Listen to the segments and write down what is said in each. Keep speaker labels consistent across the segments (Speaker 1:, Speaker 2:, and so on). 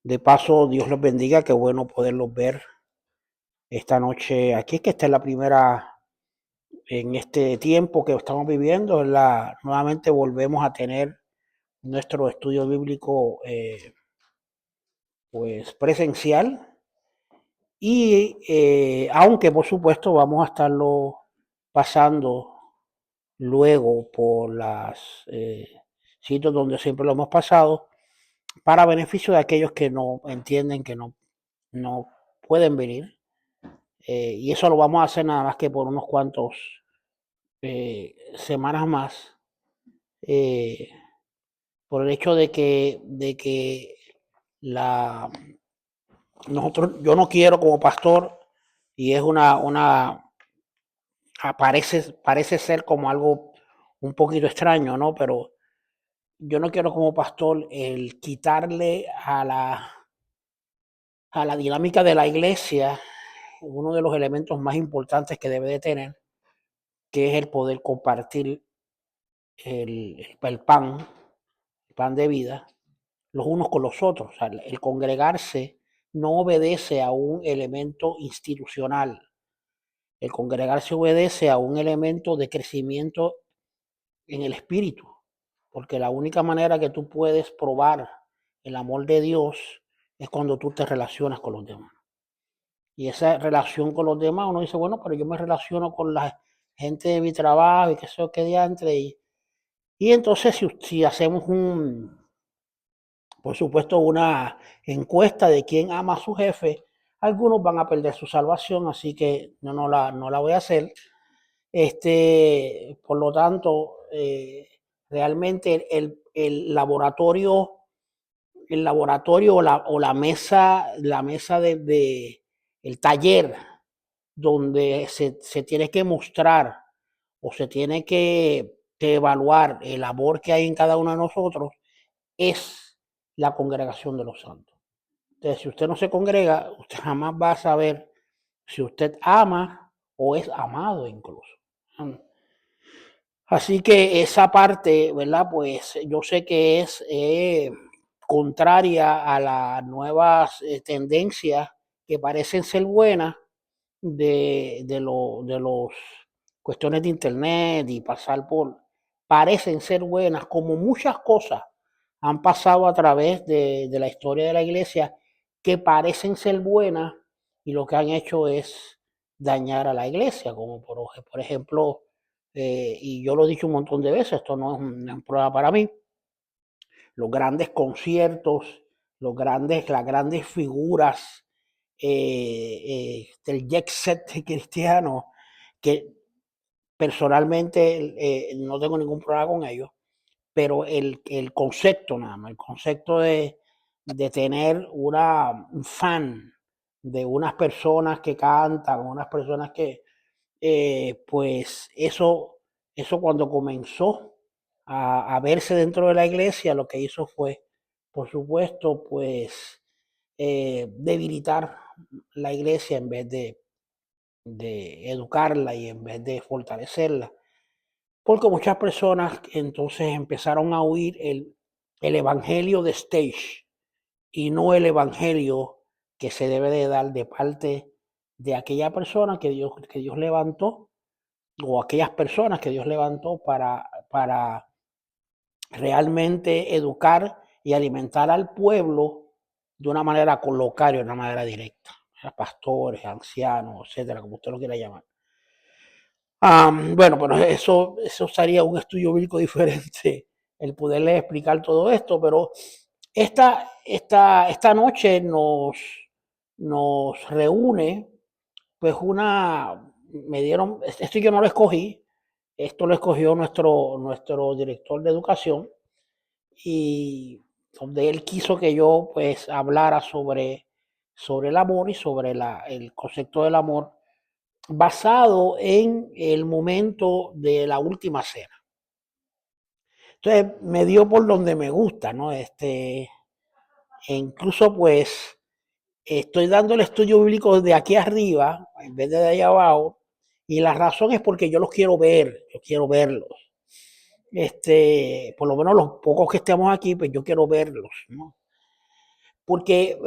Speaker 1: De paso, Dios los bendiga, qué bueno poderlos ver esta noche aquí, que esta es la primera en este tiempo que estamos viviendo, nuevamente volvemos a tener nuestro estudio bíblico pues presencial y aunque por supuesto vamos a estarlo pasando luego por las sitios donde siempre lo hemos pasado para beneficio de aquellos que no entienden, que no pueden venir. Y eso lo vamos a hacer nada más que por unos cuantos semanas más, eh, por el hecho de que la, yo no quiero como pastor, y es parece ser como algo un poquito extraño, ¿no? Pero yo no quiero como pastor el quitarle a la dinámica de la iglesia uno de los elementos más importantes que debe de tener, que es el poder compartir el pan de vida, los unos con los otros. O sea, el congregarse no obedece a un elemento institucional. El congregarse obedece a un elemento de crecimiento en el espíritu, porque la única manera que tú puedes probar el amor de Dios es cuando tú te relacionas con los demás. Y esa relación con los demás, uno dice, bueno, pero yo me relaciono con la gente de mi trabajo y que sé yo qué diantre. Y entonces si hacemos por supuesto, una encuesta de quién ama a su jefe, algunos van a perder su salvación, así que no la voy a hacer. Por lo tanto, realmente el laboratorio o la mesa el taller donde se tiene que mostrar o se tiene que evaluar el amor que hay en cada uno de nosotros, es la congregación de los santos. Entonces, si usted no se congrega, usted jamás va a saber si usted ama o es amado incluso. Así que esa parte, ¿verdad? Pues yo sé que es contraria a las nuevas tendencias que parecen ser buenas de los cuestiones de internet y pasar parecen ser buenas, como muchas cosas han pasado a través de la historia de la iglesia que parecen ser buenas y lo que han hecho es dañar a la iglesia, como por ejemplo, y yo lo he dicho un montón de veces, esto no es un problema para mí, los grandes conciertos, las grandes figuras del jet set cristiano, que personalmente no tengo ningún problema con ellos, pero el concepto nada más, el concepto de tener un fan de unas personas que cantan, unas personas que, pues eso cuando comenzó a verse dentro de la iglesia, lo que hizo fue, por supuesto, pues debilitar la iglesia en vez de educarla y en vez de fortalecerla. Porque muchas personas entonces empezaron a oír el evangelio de stage y no el evangelio que se debe de dar de parte de aquella persona que Dios levantó o aquellas personas que Dios levantó para realmente educar y alimentar al pueblo de una manera coloquial, de una manera directa. Pastores, ancianos, etcétera, como usted lo quiera llamar. Bueno, pero eso sería un estudio bíblico diferente, el poderle explicar todo esto, pero esta noche nos reúne, pues esto yo no lo escogí, esto lo escogió nuestro director de educación, y donde él quiso que yo pues hablara sobre el amor y sobre el concepto del amor basado en el momento de la última cena. Entonces me dio por donde me gusta, ¿no? E incluso pues estoy dando el estudio bíblico de aquí arriba en vez de allá abajo, y la razón es porque yo los quiero ver, yo quiero verlos. Por lo menos los pocos que estemos aquí, pues yo quiero verlos, ¿no? Porque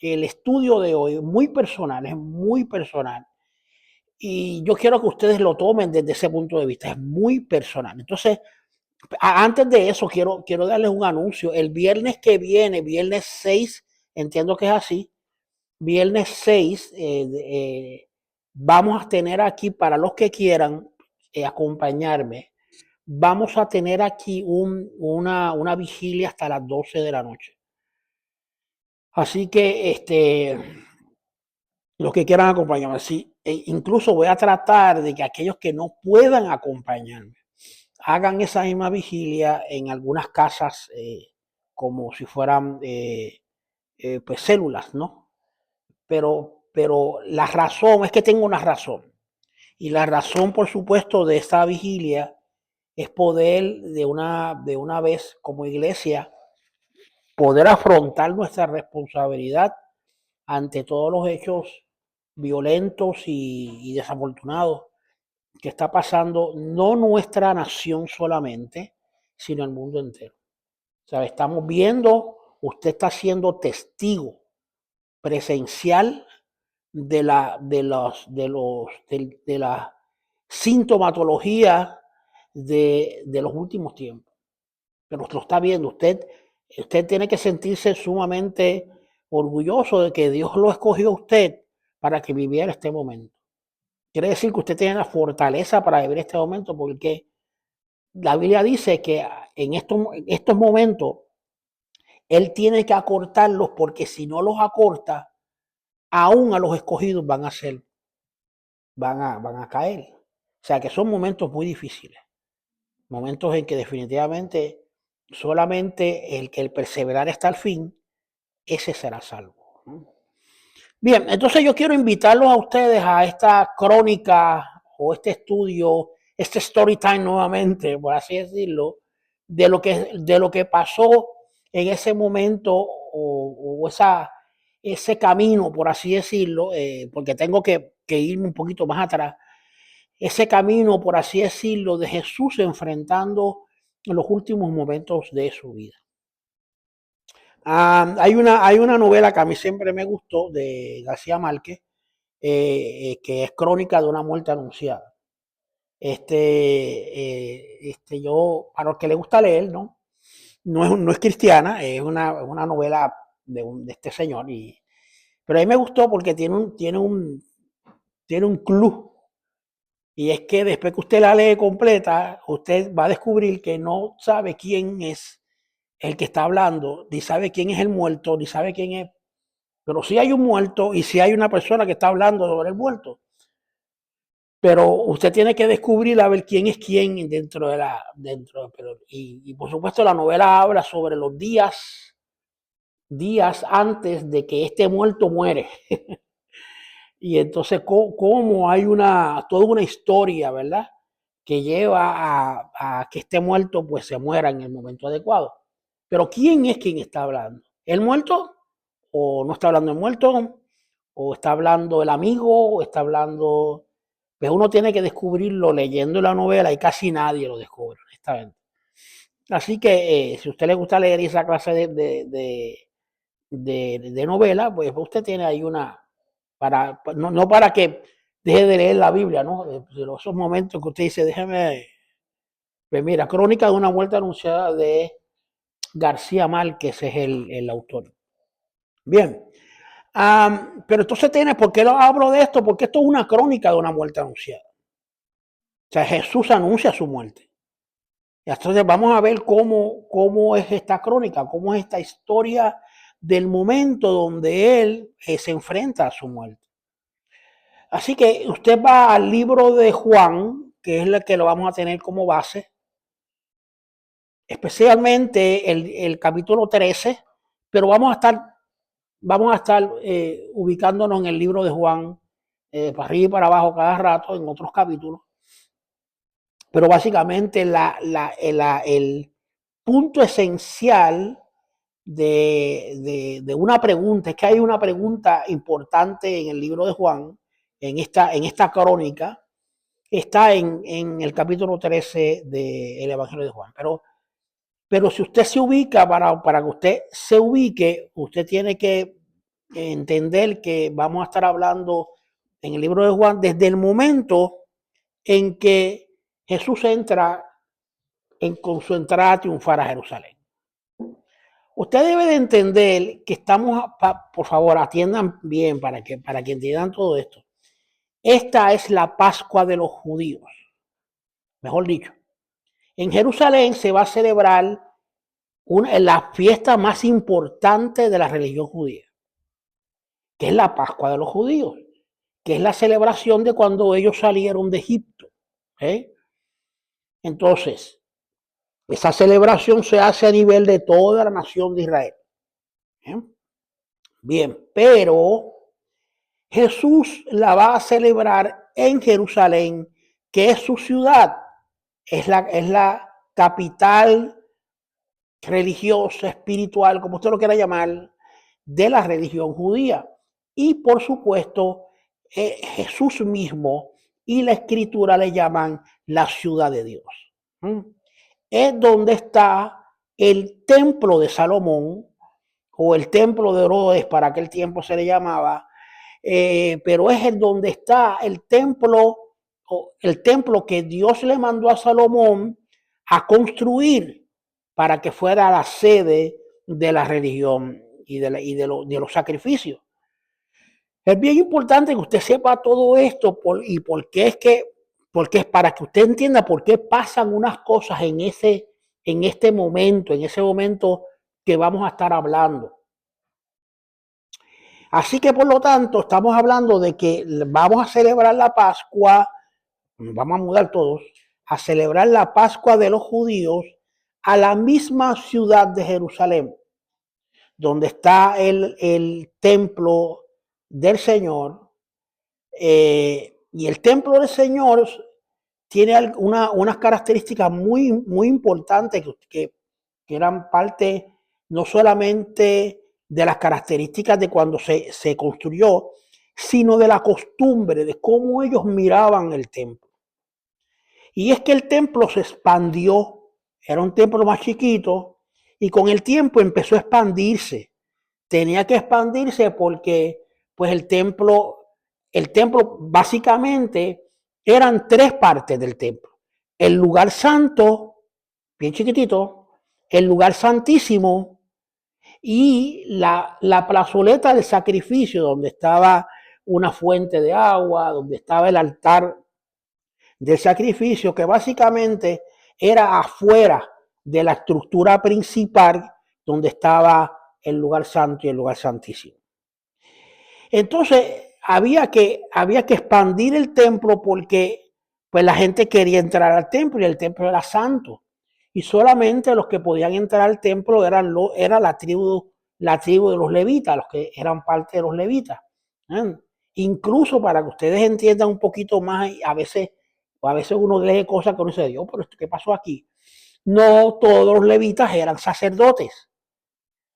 Speaker 1: el estudio de hoy es muy personal. Y yo quiero que ustedes lo tomen desde ese punto de vista, es muy personal. Entonces, antes de eso, quiero darles un anuncio. El viernes que viene, viernes 6, entiendo que es así, viernes 6, vamos a tener aquí, para los que quieran acompañarme, vamos a tener aquí una vigilia hasta las 12 de la noche. Así que los que quieran acompañarme, sí, incluso voy a tratar de que aquellos que no puedan acompañarme hagan esa misma vigilia en algunas casas, como si fueran pues células, ¿no? Pero la razón es que tengo una razón. Y la razón, por supuesto, de esta vigilia es poder de una vez como iglesia, poder afrontar nuestra responsabilidad ante todos los hechos violentos y desafortunados que está pasando, no nuestra nación solamente, sino el mundo entero. O sea, estamos viendo, usted está siendo testigo presencial de la sintomatología de los últimos tiempos. Pero lo está viendo, usted tiene que sentirse sumamente orgulloso de que Dios lo escogió a usted para que viviera este momento. Quiere decir que usted tiene la fortaleza para vivir este momento, porque la Biblia dice que en estos momentos Él tiene que acortarlos, porque si no los acorta, aún a los escogidos van a caer. O sea que son momentos muy difíciles, momentos en que definitivamente solamente el perseverar hasta el fin, ese será salvo, ¿no? Bien, entonces yo quiero invitarlos a ustedes a esta crónica o este estudio, este story time nuevamente, por así decirlo, de lo que pasó en ese momento o ese camino, por así decirlo, porque tengo que irme un poquito más atrás, ese camino, por así decirlo, de Jesús enfrentando los últimos momentos de su vida. Hay una novela que a mí siempre me gustó de García Márquez, que es Crónica de una muerte anunciada. Yo, para los que le gusta leer, ¿no? No es cristiana, es una novela de este señor. Pero a mí me gustó porque tiene un club. Y es que después que usted la lee completa, usted va a descubrir que no sabe quién es el que está hablando, ni sabe quién es el muerto, ni sabe quién es. Pero sí hay un muerto y sí hay una persona que está hablando sobre el muerto. Pero usted tiene que descubrir a ver quién es quién y por supuesto la novela habla sobre los días antes de que este muerto muere. Y entonces cómo hay toda una historia, ¿verdad? Que lleva a que este muerto pues se muera en el momento adecuado. Pero ¿quién es quien está hablando? ¿El muerto? ¿O no está hablando el muerto? ¿O está hablando el amigo? ¿O está hablando...? Pues uno tiene que descubrirlo leyendo la novela y casi nadie lo descubre, honestamente. Así que si a usted le gusta leer esa clase de novela, pues usted tiene ahí no para que deje de leer la Biblia, ¿no? Pero esos momentos que usted dice, déjeme, pues mira, Crónica de una muerte anunciada de García Márquez es el autor. Bien, pero entonces ¿por qué lo hablo de esto? Porque esto es una crónica de una muerte anunciada. O sea, Jesús anuncia su muerte. Entonces vamos a ver cómo es esta crónica, cómo es esta historia del momento donde él se enfrenta a su muerte. Así que usted va al libro de Juan, que es el que lo vamos a tener como base, especialmente el capítulo 13, pero vamos a estar ubicándonos en el libro de Juan, para arriba y para abajo cada rato, en otros capítulos. Pero básicamente el punto esencial de una pregunta, es que hay una pregunta importante en el libro de Juan, en esta crónica, está en el capítulo 13 del Evangelio de Juan. Pero si usted se ubica, para que usted se ubique, usted tiene que entender que vamos a estar hablando en el libro de Juan desde el momento en que Jesús entra con su entrada triunfal a Jerusalén. Usted debe de entender que estamos, por favor, atiendan bien para que entiendan todo esto. Esta es la Pascua de los judíos. Mejor dicho, en Jerusalén se va a celebrar la fiesta más importante de la religión judía, que es la Pascua de los judíos, que es la celebración de cuando ellos salieron de Egipto. ¿Eh? Entonces, esa celebración se hace a nivel de toda la nación de Israel. ¿Eh? Bien, pero Jesús la va a celebrar en Jerusalén, que es su ciudad, es la capital religiosa, espiritual, como usted lo quiera llamar, de la religión judía. Y por supuesto, Jesús mismo y la escritura le llaman la ciudad de Dios. Es donde está el templo de Salomón, o el templo de Herodes, para aquel tiempo se le llamaba, pero es el donde está el templo que Dios le mandó a Salomón a construir para que fuera la sede de la religión y de los sacrificios. Es bien importante que usted sepa todo esto porque es para que usted entienda por qué pasan unas cosas en ese momento que vamos a estar hablando. Así que por lo tanto estamos hablando de que vamos a celebrar la Pascua, vamos a mudar todos, a celebrar la Pascua de los judíos a la misma ciudad de Jerusalén, donde está el templo del Señor. Y el templo del Señor tiene unas características muy, muy importantes que eran parte no solamente de las características de cuando se construyó, sino de la costumbre, de cómo ellos miraban el templo. Y es que el templo se expandió, era un templo más chiquito, y con el tiempo empezó a expandirse. Tenía que expandirse porque pues el templo básicamente eran tres partes del templo. El lugar santo, bien chiquitito, el lugar santísimo y la plazoleta del sacrificio, donde estaba una fuente de agua, donde estaba el altar del sacrificio, que básicamente era afuera de la estructura principal donde estaba el lugar santo y el lugar santísimo. Entonces había que expandir el templo porque pues la gente quería entrar al templo y el templo era santo. Y solamente los que podían entrar al templo era la tribu de los levitas, los que eran parte de los levitas. Incluso para que ustedes entiendan un poquito más, a veces uno lee cosas que uno dice, Dios, pero ¿qué pasó aquí? No todos los levitas eran sacerdotes.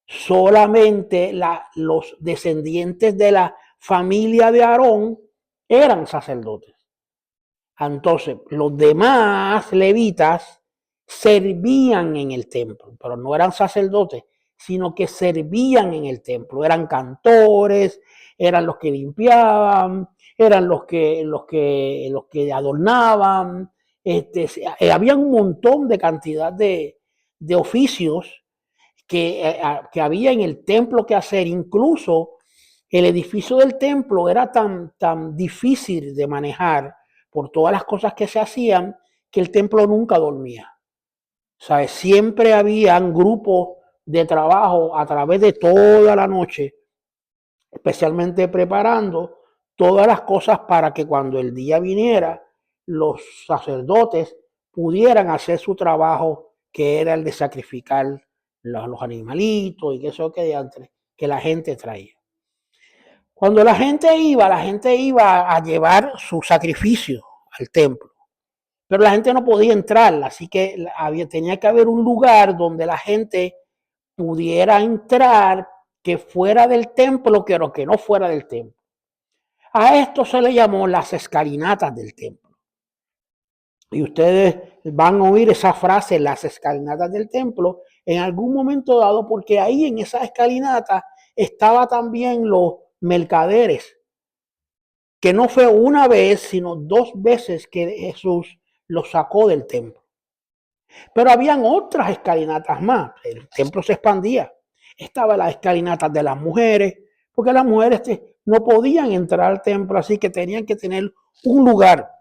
Speaker 1: Solamente los descendientes de la familia de Aarón eran sacerdotes. Entonces, los demás levitas servían en el templo, pero no eran sacerdotes, sino que servían en el templo. Eran cantores, eran los que limpiaban, eran los que adornaban. Había un montón de cantidad de oficios que había en el templo que hacer. Incluso el edificio del templo era tan difícil de manejar por todas las cosas que se hacían, que el templo nunca dormía. ¿Sabes? Siempre habían grupos de trabajo a través de toda la noche, especialmente preparando todas las cosas para que cuando el día viniera, los sacerdotes pudieran hacer su trabajo, que era el de sacrificar los animalitos y que eso que la gente traía. Cuando la gente iba a llevar su sacrificio al templo, pero la gente no podía entrar, así que tenía que haber un lugar donde la gente pudiera entrar, que fuera del templo, pero que no fuera del templo. A esto se le llamó las escalinatas del templo. y ustedes van a oír esa frase en las escalinatas del templo en algún momento dado, porque ahí en esa escalinata estaba también los mercaderes, que no fue una vez, sino dos veces que Jesús los sacó del templo. Pero habían otras escalinatas más, el templo se expandía. Estaban las escalinatas de las mujeres, porque las mujeres no podían entrar al templo, así que tenían que tener un lugar.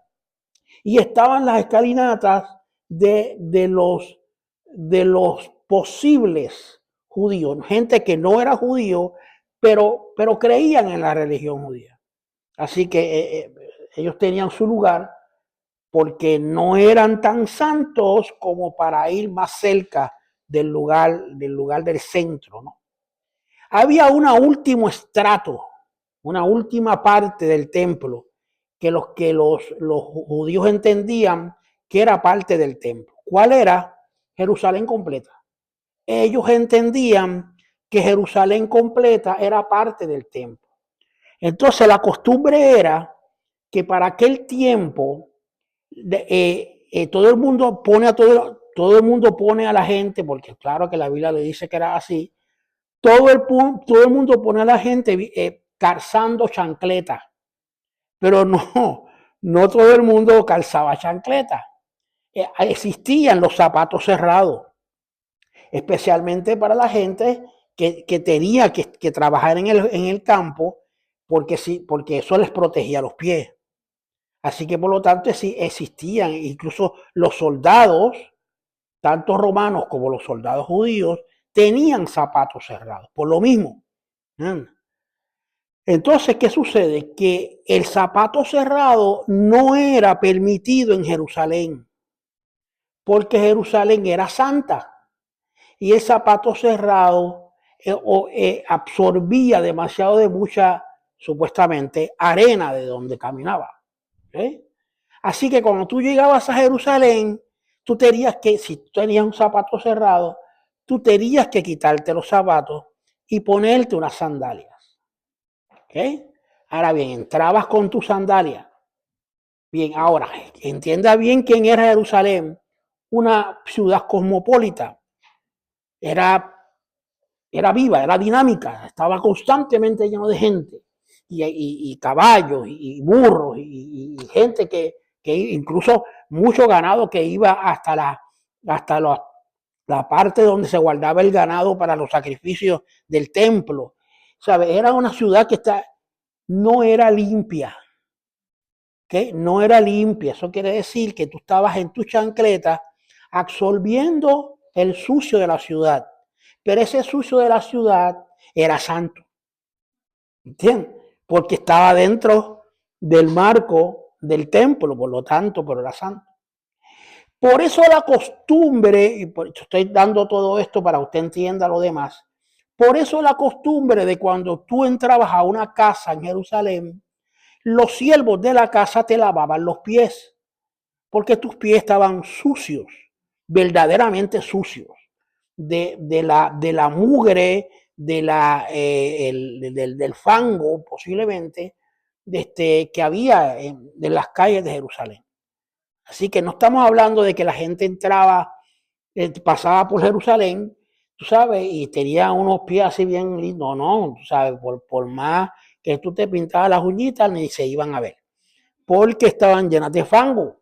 Speaker 1: Y estaban las escalinatas de los posibles judíos, gente que no era judío, pero creían en la religión judía. Así que ellos tenían su lugar porque no eran tan santos como para ir más cerca del lugar del centro, ¿no? Había un último estrato, una última parte del templo que los judíos entendían que era parte del templo. ¿Cuál era? Jerusalén completa. Ellos entendían que Jerusalén completa era parte del templo. Entonces la costumbre era que para aquel tiempo todo el mundo pone a todo el mundo pone a la gente, porque claro que la Biblia le dice que era así, todo el mundo pone a la gente calzando chancleta, pero no, no todo el mundo calzaba chancleta. Existían los zapatos cerrados, especialmente para la gente que tenía que trabajar en el campo, porque, sí, porque eso les protegía los pies. Así que por lo tanto sí existían incluso los soldados, tanto romanos como los soldados judíos, tenían zapatos cerrados, por lo mismo. Entonces, ¿qué sucede? Que el zapato cerrado no era permitido en Jerusalén, porque Jerusalén era santa y el zapato cerrado absorbía demasiado de mucha, supuestamente, arena de donde caminaba. ¿Eh? Así que cuando tú llegabas a Jerusalén, tú tenías que, si tú tenías un zapato cerrado, tú tenías que quitarte los zapatos y ponerte unas sandalias. ¿Okay? Ahora bien, entrabas con tus sandalias. Bien, ahora, entienda bien quién era Jerusalén, una ciudad cosmopolita. Era, era viva, era dinámica, estaba constantemente lleno de gente. Y caballos, y burros, y gente que incluso mucho ganado que iba hasta la parte donde se guardaba el ganado para los sacrificios del templo. ¿Sabe? Era una ciudad que no era limpia. ¿Okay? No era limpia. Eso quiere decir que tú estabas en tu chancleta absorbiendo el sucio de la ciudad. Pero ese sucio de la ciudad era santo. ¿Entiendes? Porque estaba dentro del marco del templo, por lo tanto, pero era santo. Por eso la costumbre, y por eso estoy dando todo esto para que usted entienda lo demás, por eso la costumbre de cuando tú entrabas a una casa en Jerusalén, los siervos de la casa te lavaban los pies, porque tus pies estaban sucios, verdaderamente sucios, de la mugre, del fango posiblemente, que había en las calles de Jerusalén. Así que no estamos hablando de que la gente entraba, pasaba por Jerusalén, tú sabes, y tenía unos pies así bien lindos, no, tú sabes, por más que tú te pintabas las uñitas, ni se iban a ver, porque estaban llenas de fango.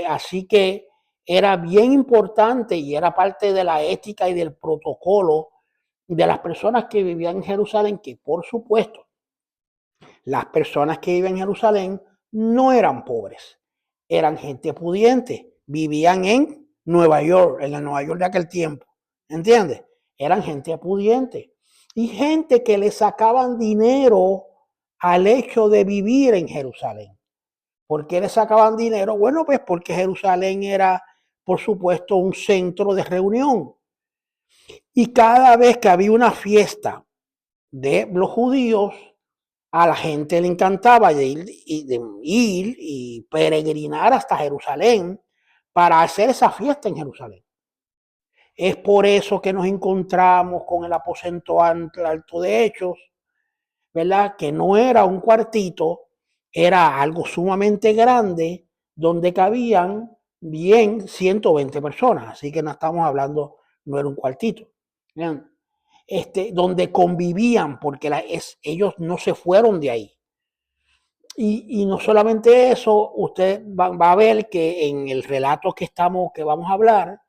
Speaker 1: Así que era bien importante y era parte de la ética y del protocolo de las personas que vivían en Jerusalén, que por supuesto, las personas que viven en Jerusalén no eran pobres, eran gente pudiente, vivían en Nueva York, en el Nueva York de aquel tiempo, ¿entiendes? Eran gente pudiente y gente que le sacaban dinero al hecho de vivir en Jerusalén. ¿Por qué le sacaban dinero? Bueno, pues porque Jerusalén era, por supuesto, un centro de reunión. Y cada vez que había una fiesta de los judíos, a la gente le encantaba ir y peregrinar hasta Jerusalén para hacer esa fiesta en Jerusalén. Es por eso que nos encontramos con el aposento alto de Hechos, ¿verdad? Que no era un cuartito, era algo sumamente grande, donde cabían bien 120 personas, así que no estamos hablando, no era un cuartito. ¿Vean? Donde convivían, porque ellos no se fueron de ahí. Y no solamente eso, usted va a ver que en el relato que vamos a hablar,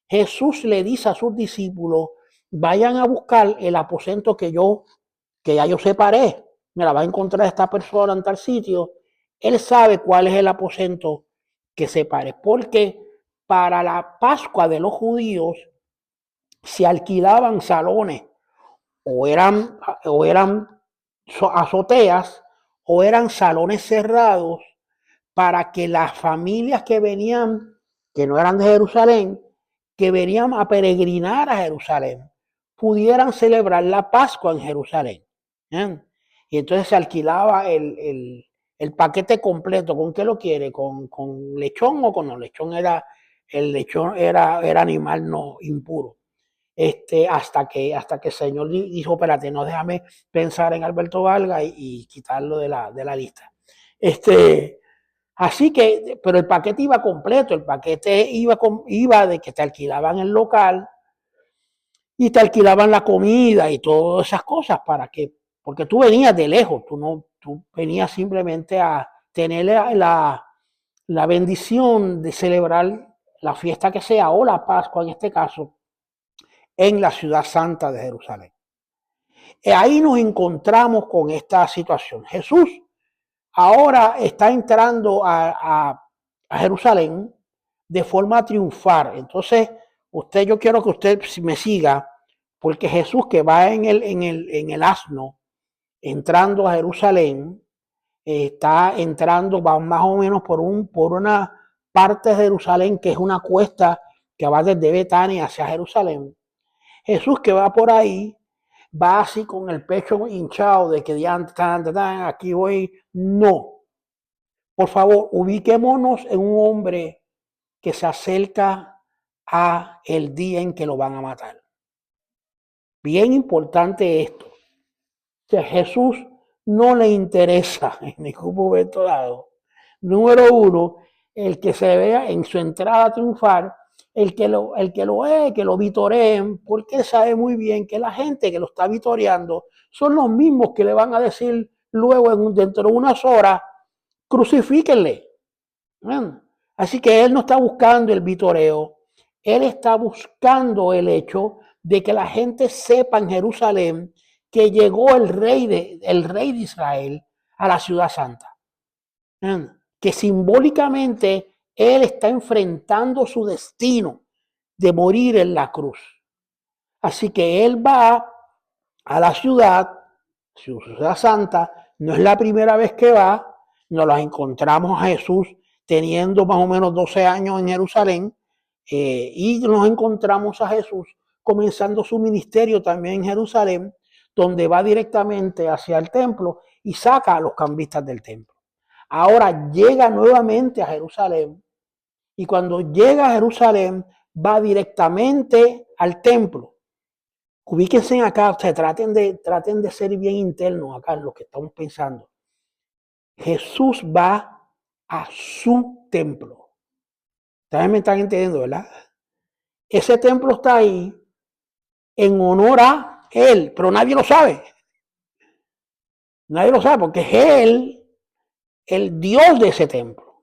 Speaker 1: Jesús le dice a sus discípulos, vayan a buscar el aposento que ya yo separé. Mira, va a encontrar a esta persona en tal sitio. Él sabe cuál es el aposento que separe, porque para la Pascua de los judíos se alquilaban salones o eran azoteas o eran salones cerrados para que las familias que venían, que no eran de Jerusalén, que venían a peregrinar a Jerusalén, pudieran celebrar la Pascua en Jerusalén. ¿Eh? Y entonces se alquilaba el paquete completo. ¿Con qué lo quiere? ¿Con lechón o con no? El lechón era animal no impuro. Hasta que el Señor dijo, espérate, no, déjame pensar en Alberto Valga y quitarlo de la lista. Así que, pero el paquete iba completo, el paquete iba de que te alquilaban el local y te alquilaban la comida y todas esas cosas porque tú venías de lejos, tú venías simplemente a tener la bendición de celebrar la fiesta que sea o la Pascua en este caso en la ciudad santa de Jerusalén. Ahí nos encontramos con esta situación. Jesús ahora está entrando a Jerusalén de forma triunfal. Entonces, yo quiero que usted me siga, porque Jesús que va en el asno, entrando a Jerusalén, está entrando, va más o menos por una parte de Jerusalén que es una cuesta que va desde Betania hacia Jerusalén. Jesús que va por ahí, va así con el pecho hinchado de que aquí voy. No. Por favor, ubiquémonos en un hombre que se acerca a el día en que lo van a matar. Bien importante esto. O sea, Jesús no le interesa en ningún momento dado. Número uno, el que se vea en su entrada triunfal, que lo vitoreen, porque sabe muy bien que la gente que lo está vitoreando son los mismos que le van a decir luego dentro de unas horas, crucifíquenle. Así que él no está buscando el vitoreo, él está buscando el hecho de que la gente sepa en Jerusalén que llegó el rey de Israel a la ciudad santa. Que simbólicamente él está enfrentando su destino de morir en la cruz. Así que él va a la ciudad santa, no es la primera vez que va, nos la encontramos a Jesús teniendo más o menos 12 años en Jerusalén, y nos encontramos a Jesús comenzando su ministerio también en Jerusalén, donde va directamente hacia el templo y saca a los cambistas del templo. Ahora llega nuevamente a Jerusalén y cuando llega a Jerusalén va directamente al templo. Ubíquense acá, o sea, traten de ser bien internos acá en lo que estamos pensando. Jesús va a su templo. También me están entendiendo, ¿verdad? Ese templo está ahí en honor a él, pero nadie lo sabe. Nadie lo sabe porque es él el Dios de ese templo.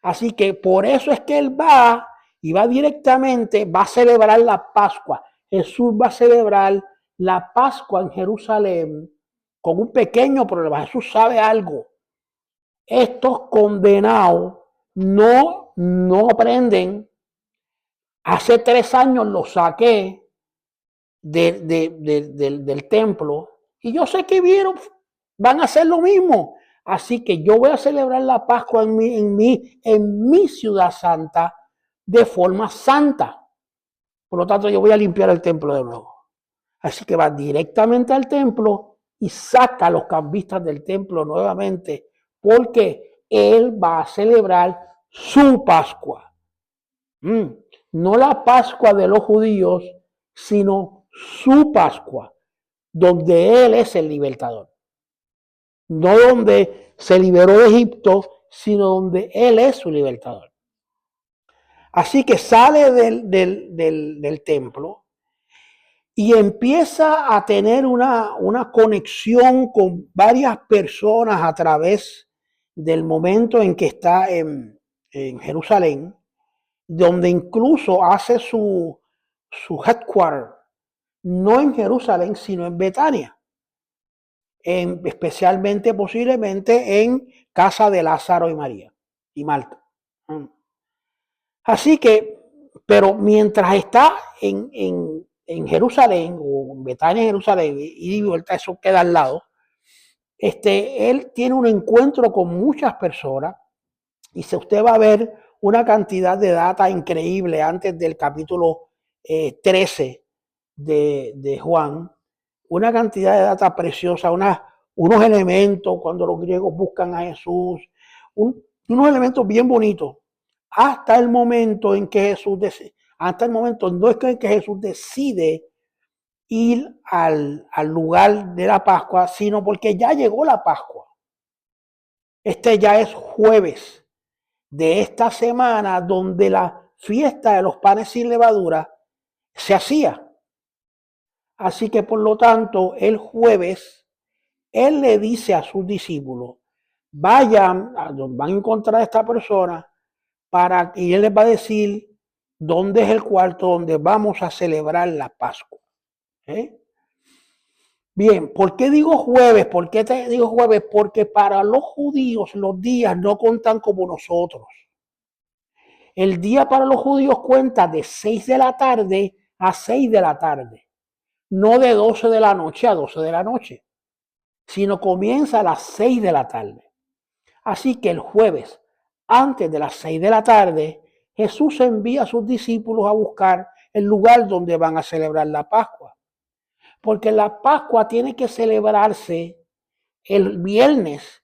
Speaker 1: Así que por eso es que él va y va directamente, va a celebrar la Pascua. Jesús va a celebrar la Pascua en Jerusalén con un pequeño problema. Jesús sabe algo. Estos condenados no aprenden. Hace 3 años los saqué del templo y yo sé que van a hacer lo mismo. Así que yo voy a celebrar la Pascua en mi ciudad santa de forma santa. Por lo tanto, yo voy a limpiar el templo de nuevo. Así que va directamente al templo y saca a los cambistas del templo nuevamente, porque él va a celebrar su Pascua. No la Pascua de los judíos, sino su Pascua, donde él es el libertador. No donde se liberó de Egipto sino donde Él es su libertador. Así que sale del templo y empieza a tener una conexión con varias personas a través del momento en que está en Jerusalén, donde incluso hace su headquarter, no en Jerusalén, sino en Betania, especialmente posiblemente en casa de Lázaro y María y Marta. Así que, pero mientras está en Jerusalén, o en Betania, en Jerusalén, y de vuelta, eso queda al lado, él tiene un encuentro con muchas personas y si usted va a ver una cantidad de data increíble antes del capítulo 13 de Juan, una cantidad de data preciosa, unos elementos cuando los griegos buscan a Jesús, unos elementos bien bonitos, hasta el momento en que hasta el momento no es que Jesús decide ir al lugar de la Pascua, sino porque ya llegó la Pascua. Ya es jueves de esta semana donde la fiesta de los panes sin levadura se hacía. Así que por lo tanto, el jueves, él le dice a sus discípulos, vayan a encontrar a esta persona y él les va a decir dónde es el cuarto donde vamos a celebrar la Pascua. Bien, ¿por qué digo jueves? ¿Por qué te digo jueves? Porque para los judíos los días no cuentan como nosotros. El día para los judíos cuenta de 6 de la tarde a 6 de la tarde, no de 12 de la noche a 12 de la noche, sino comienza a las 6 de la tarde. Así que el jueves, antes de las 6 de la tarde, Jesús envía a sus discípulos a buscar el lugar donde van a celebrar la Pascua. Porque la Pascua tiene que celebrarse el viernes,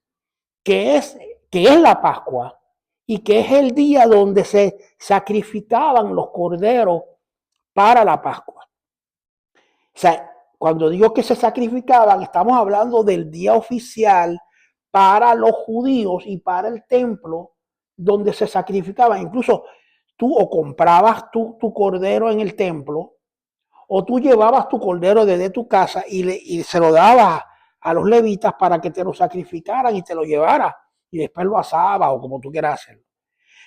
Speaker 1: que es la Pascua, y que es el día donde se sacrificaban los corderos para la Pascua. O sea, cuando digo que se sacrificaban, estamos hablando del día oficial para los judíos y para el templo, donde se sacrificaban. Incluso tú o comprabas tu cordero en el templo, o tú llevabas tu cordero desde tu casa y se lo dabas a los levitas para que te lo sacrificaran y te lo llevaras y después lo asabas o como tú quieras hacerlo.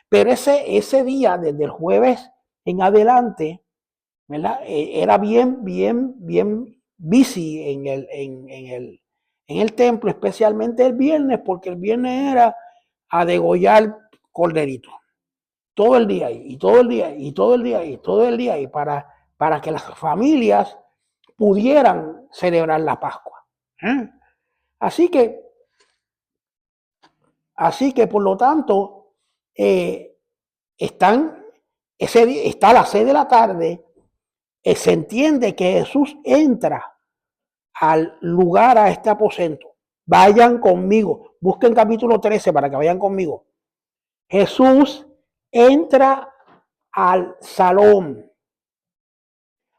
Speaker 1: Pero ese día, desde el jueves en adelante, ¿verdad? Era bien busy en el templo, especialmente el viernes, porque el viernes era a degollar corderitos. Todo el día y todo el día y todo el día y todo el día y para que las familias pudieran celebrar la Pascua. Así que por lo tanto, está a las 6 de la tarde, se entiende que Jesús entra al lugar, a este aposento. Vayan conmigo, busquen capítulo 13 para que vayan conmigo. Jesús entra al salón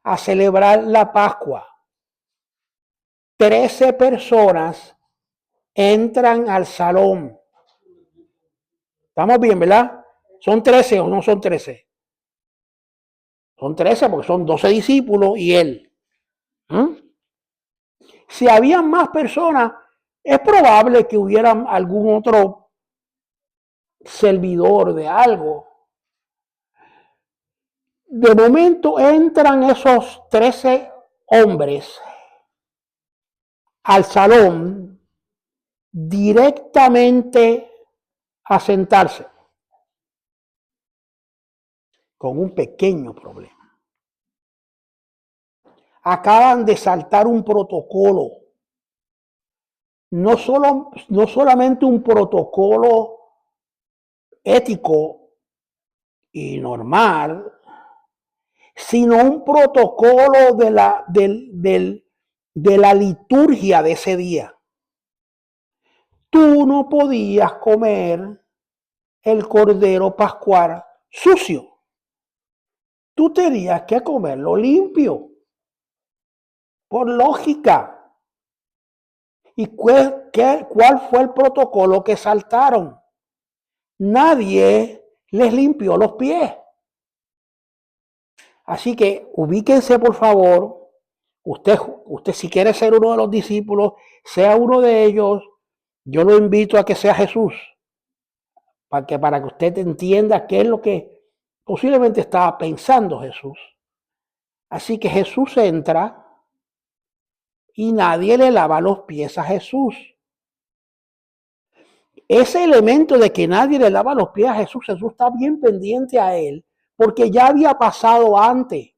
Speaker 1: a celebrar la Pascua. 13 personas entran al salón. ¿Estamos bien, verdad? ¿Son 13 o no son 13? Son 13 porque son 12 discípulos y él. Si había más personas, es probable que hubiera algún otro servidor de algo. De momento entran esos 13 hombres al salón directamente a sentarse, con un pequeño problema. Acaban de saltar un protocolo, no solamente un protocolo ético y normal, sino un protocolo de la liturgia de ese día. Tú no podías comer el cordero pascual sucio. Tú tenías que comerlo limpio, por lógica. ¿Y cuál fue el protocolo que saltaron? nadie les limpió los pies. Así que ubíquense, por favor. Usted si quiere ser uno de los discípulos, sea uno de ellos. Yo lo invito a que sea Jesús, para que usted entienda qué es lo que posiblemente estaba pensando Jesús. Así que Jesús entra y nadie le lava los pies a Jesús. Ese elemento de que nadie le lava los pies a Jesús, Jesús está bien pendiente a él, porque ya había pasado antes.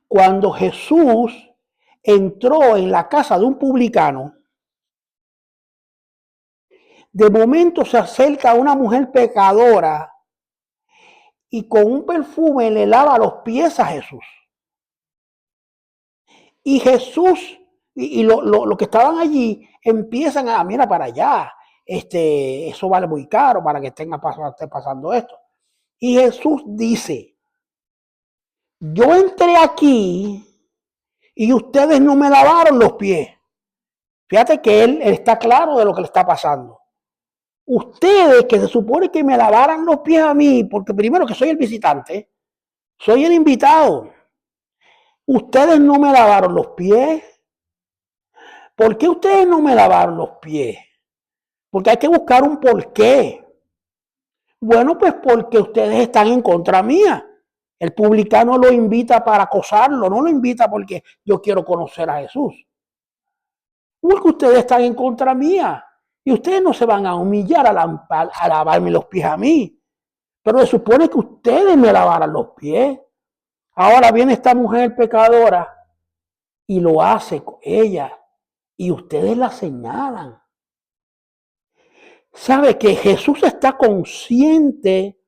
Speaker 1: Cuando Jesús entró en la casa de un publicano, de momento se acerca a una mujer pecadora y con un perfume le lava los pies a Jesús. Y Jesús y lo que estaban allí empiezan a, mira para allá, eso vale muy caro para que esté pasando esto. Y Jesús dice, yo entré aquí y ustedes no me lavaron los pies. Fíjate que él está claro de lo que le está pasando. Ustedes que se supone que me lavaran los pies a mí, porque primero que soy el visitante, soy el invitado. Ustedes no me lavaron los pies. ¿Por qué ustedes no me lavaron los pies? Porque hay que buscar un porqué. Bueno, pues porque ustedes están en contra mía. El publicano lo invita para acosarlo, no lo invita porque yo quiero conocer a Jesús. Porque ustedes están en contra mía. Y ustedes no se van a humillar a lavarme los pies a mí. Pero se supone que ustedes me lavaran los pies. Ahora viene esta mujer pecadora y lo hace con ella. Y ustedes la señalan. Sabe que Jesús está consciente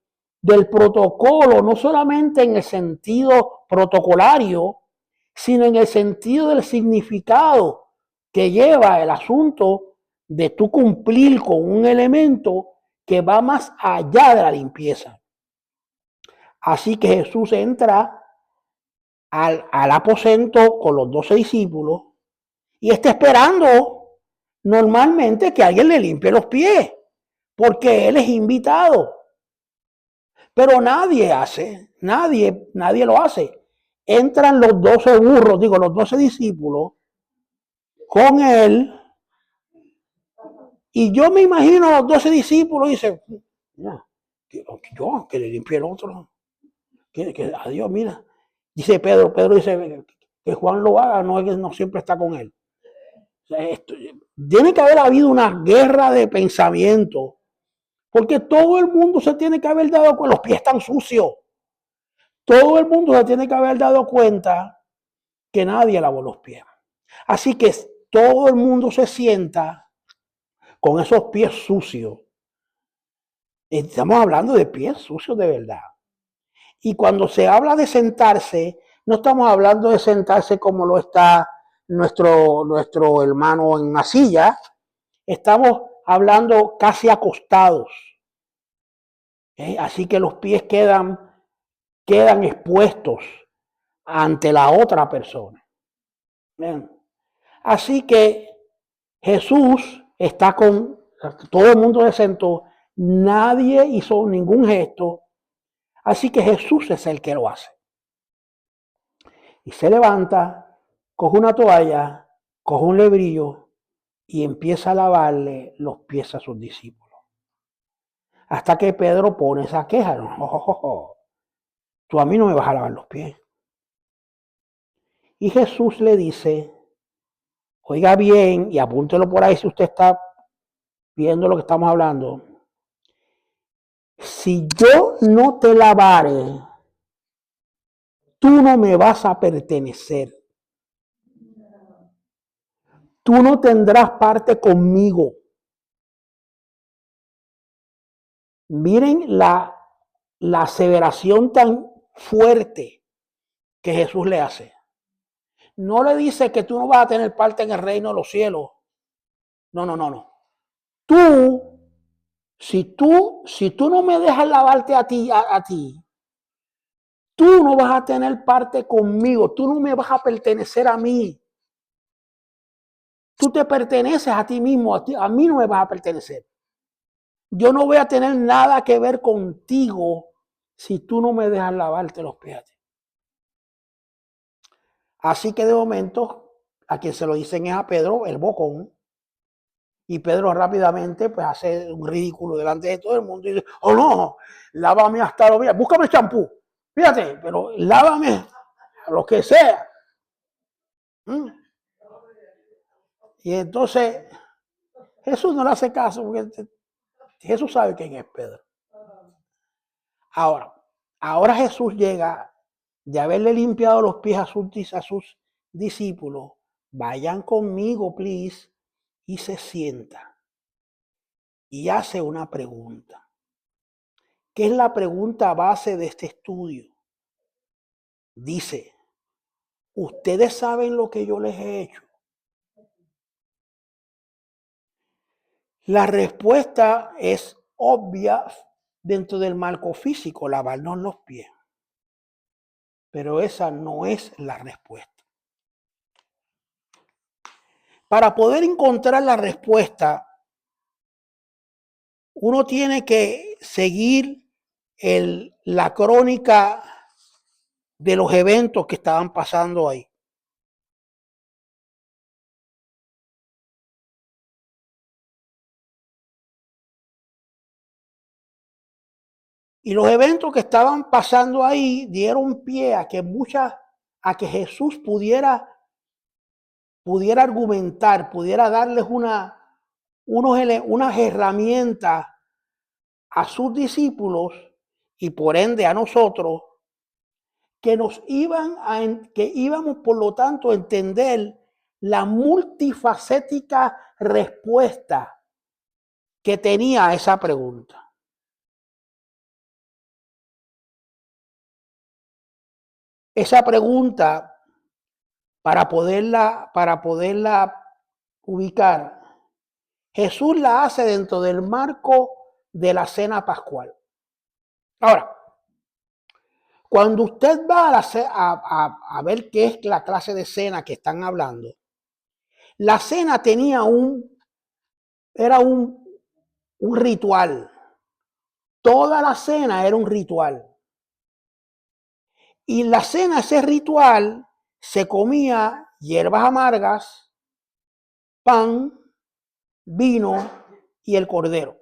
Speaker 1: del protocolo, no solamente en el sentido protocolario, sino en el sentido del significado que lleva el asunto de tú cumplir con un elemento que va más allá de la limpieza. Así que Jesús entra al aposento con los 12 discípulos y está esperando normalmente que alguien le limpie los pies, porque él es invitado. Pero nadie lo hace. Entran los 12 burros, los 12 discípulos con él. Y yo me imagino a los 12 discípulos y dicen, que le limpie el otro. Adiós, mira. Dice Pedro dice que Juan lo haga, no siempre está con él. O sea, tiene que haber habido una guerra de pensamiento, porque todo el mundo se tiene que haber dado con los pies están sucios. Todo el mundo se tiene que haber dado cuenta que nadie lavó los pies. Así que todo el mundo se sienta con esos pies sucios. Estamos hablando de pies sucios de verdad. Y cuando se habla de sentarse, no estamos hablando de sentarse como lo está nuestro hermano en una silla. Estamos hablando casi acostados. Así que los pies quedan expuestos ante la otra persona. Bien. Así que Jesús está con todo el mundo se sentó, nadie hizo ningún gesto, así que Jesús es el que lo hace. Y se levanta, coge una toalla, coge un lebrillo y empieza a lavarle los pies a sus discípulos. Hasta que Pedro pone esa queja, no, tú a mí no me vas a lavar los pies. Y Jesús le dice, oiga bien y apúntelo por ahí si usted está viendo lo que estamos hablando. Si yo no te lavare, tú no me vas a pertenecer. Tú no tendrás parte conmigo. Miren la aseveración tan fuerte que Jesús le hace. No le dice que tú no vas a tener parte en el reino de los cielos. No. Si tú no me dejas lavarte a ti, tú no vas a tener parte conmigo, tú no me vas a pertenecer a mí. Tú te perteneces a ti mismo, a mí no me vas a pertenecer. yo no voy a tener nada que ver contigo si tú no me dejas lavarte los pies. Así que de momento, a quien se lo dicen es a Pedro, el bocón, y Pedro rápidamente pues hace un ridículo delante de todo el mundo y dice, oh no, lávame hasta los pies, búscame champú, fíjate, pero lávame a lo que sea. ¿Mm? Y entonces Jesús no le hace caso porque Jesús sabe quién es Pedro. Ahora Jesús llega de haberle limpiado los pies a sus discípulos. Vayan conmigo, please, y se sienta y hace una pregunta. ¿Qué es la pregunta base de este estudio? Dice, ¿ustedes saben lo que yo les he hecho? La respuesta es obvia dentro del marco físico, lavarnos los pies. Pero esa no es la respuesta. Para poder encontrar la respuesta, uno tiene que seguir la crónica de los eventos que estaban pasando ahí. Y los eventos que estaban pasando ahí dieron pie a que Jesús pudiera argumentar, pudiera darles unas herramientas a sus discípulos y por ende a nosotros que que íbamos por lo tanto a entender la multifacética respuesta que tenía a esa pregunta. Esa pregunta, para poderla ubicar, Jesús la hace dentro del marco de la cena pascual. Ahora, cuando usted va a ver qué es la clase de cena que están hablando, la cena era un ritual. Toda la cena era un ritual. Y en la cena, ese ritual, se comía hierbas amargas, pan, vino y el cordero.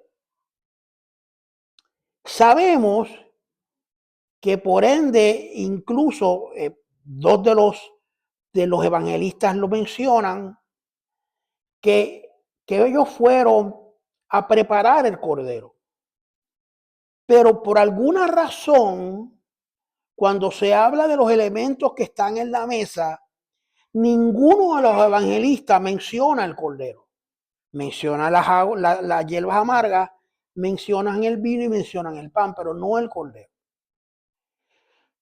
Speaker 1: Sabemos que por ende, incluso dos de los evangelistas lo mencionan, que ellos fueron a preparar el cordero. Pero por alguna razón, cuando se habla de los elementos que están en la mesa, ninguno de los evangelistas menciona el cordero. Menciona las hierbas amargas, mencionan el vino y mencionan el pan, pero no el cordero.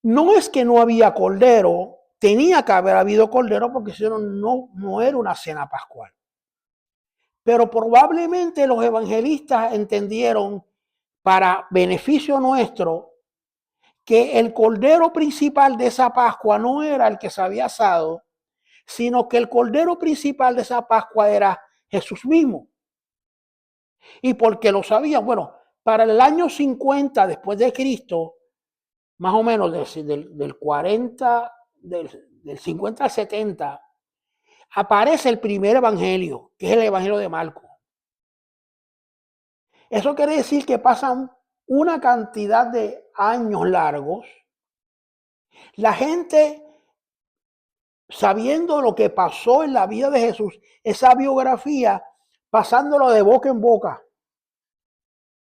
Speaker 1: No es que no había cordero, tenía que haber habido cordero porque si no era una cena pascual. Pero probablemente los evangelistas entendieron, para beneficio nuestro, que el cordero principal de esa Pascua no era el que se había asado, sino que el cordero principal de esa Pascua era Jesús mismo. Y porque lo sabían, bueno, para el año 50 después de Cristo, más o menos del 40, del 50 al 70, aparece el primer evangelio, que es el evangelio de Marcos. Eso quiere decir que pasan una cantidad de años largos. La gente, sabiendo lo que pasó en la vida de Jesús, esa biografía, pasándolo de boca en boca,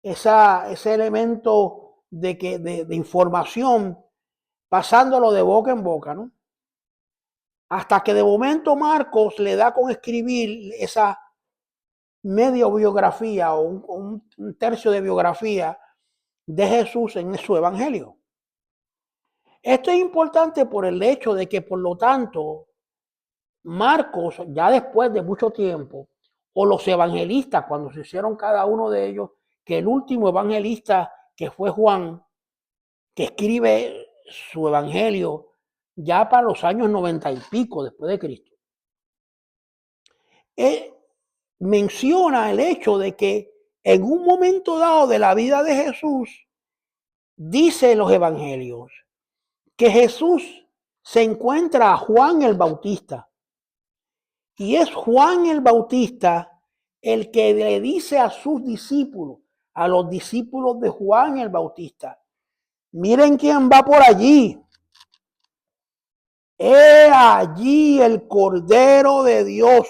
Speaker 1: ese elemento de información, pasándolo de boca en boca, ¿no? Hasta que de momento Marcos le da con escribir esa medio biografía o un tercio de biografía de Jesús en su evangelio. Esto es importante por el hecho de que, por lo tanto, Marcos, ya después de mucho tiempo, o los evangelistas, cuando se hicieron cada uno de ellos, que el último evangelista, que fue Juan, que escribe su evangelio ya para los años 90 y pico después de Cristo, él menciona el hecho de que En un momento dado de la vida de Jesús, dice los evangelios que Jesús se encuentra a Juan el Bautista. Y es Juan el Bautista el que le dice a sus discípulos, a los discípulos de Juan el Bautista, miren quién va por allí. He allí el Cordero de Dios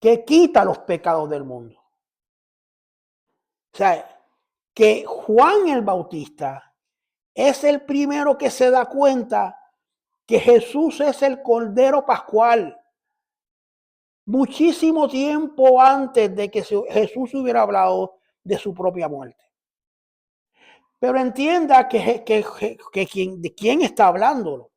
Speaker 1: que quita los pecados del mundo. O sea, que Juan el Bautista es el primero que se da cuenta que Jesús es el Cordero Pascual. Muchísimo tiempo antes de que Jesús hubiera hablado de su propia muerte. Pero entienda de quién está hablando.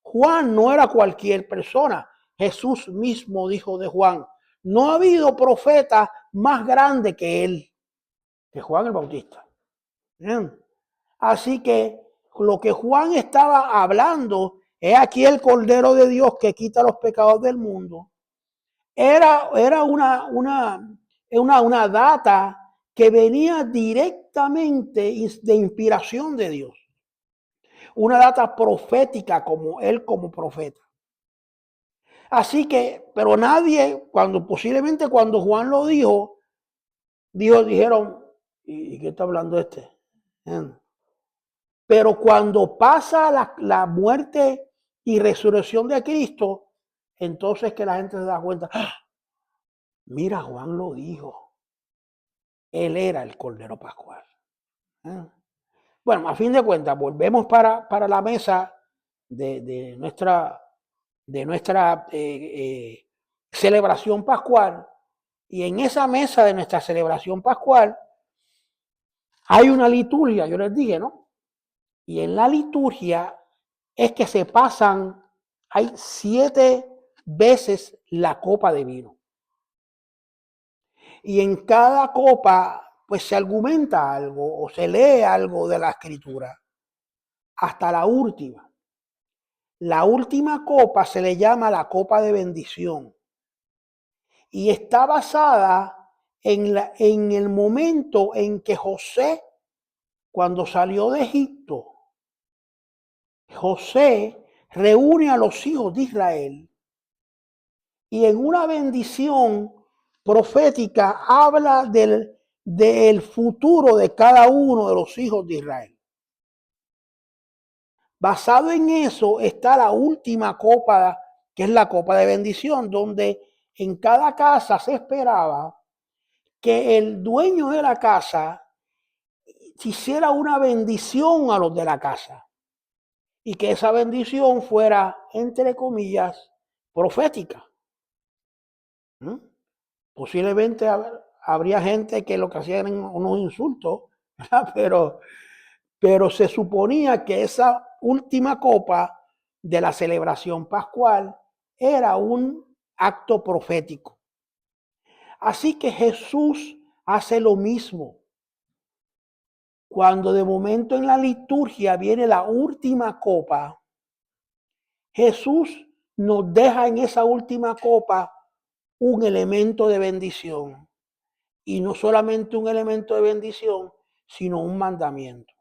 Speaker 1: Juan no era cualquier persona. Jesús mismo dijo de Juan, no ha habido profeta más grande que él, que Juan el Bautista. ¿Bien? Así que lo que Juan estaba hablando es aquí el Cordero de Dios que quita los pecados del mundo. Era una data que venía directamente de inspiración de Dios. Una data profética como él como profeta. Así que, pero nadie, posiblemente cuando Juan lo dijo, dijeron, ¿y qué está hablando este? Pero cuando pasa la muerte y resurrección de Cristo, entonces que la gente se da cuenta, ¡ah! Mira, Juan lo dijo. Él era el Cordero Pascual. Bueno, a fin de cuentas, volvemos para la mesa de nuestra celebración pascual. Y en esa mesa de nuestra celebración pascual hay una liturgia, yo les dije, ¿no? Y en la liturgia es que se pasan, hay 7 veces la copa de vino. Y en cada copa, pues se argumenta algo o se lee algo de la escritura. Hasta la última. La última copa se le llama la copa de bendición. Y está basada en el momento en que José, cuando salió de Egipto, José reúne a los hijos de Israel y en una bendición profética habla del futuro de cada uno de los hijos de Israel. Basado en eso está la última copa, que es la copa de bendición, donde en cada casa se esperaba que el dueño de la casa hiciera una bendición a los de la casa y que esa bendición fuera, entre comillas, profética. Posiblemente habría gente que lo que hacían eran unos insultos, pero se suponía que esa última copa de la celebración pascual era un acto profético. Así que Jesús hace lo mismo. Cuando de momento en la liturgia viene la última copa, Jesús nos deja en esa última copa un elemento de bendición. Y no solamente un elemento de bendición, sino un mandamiento.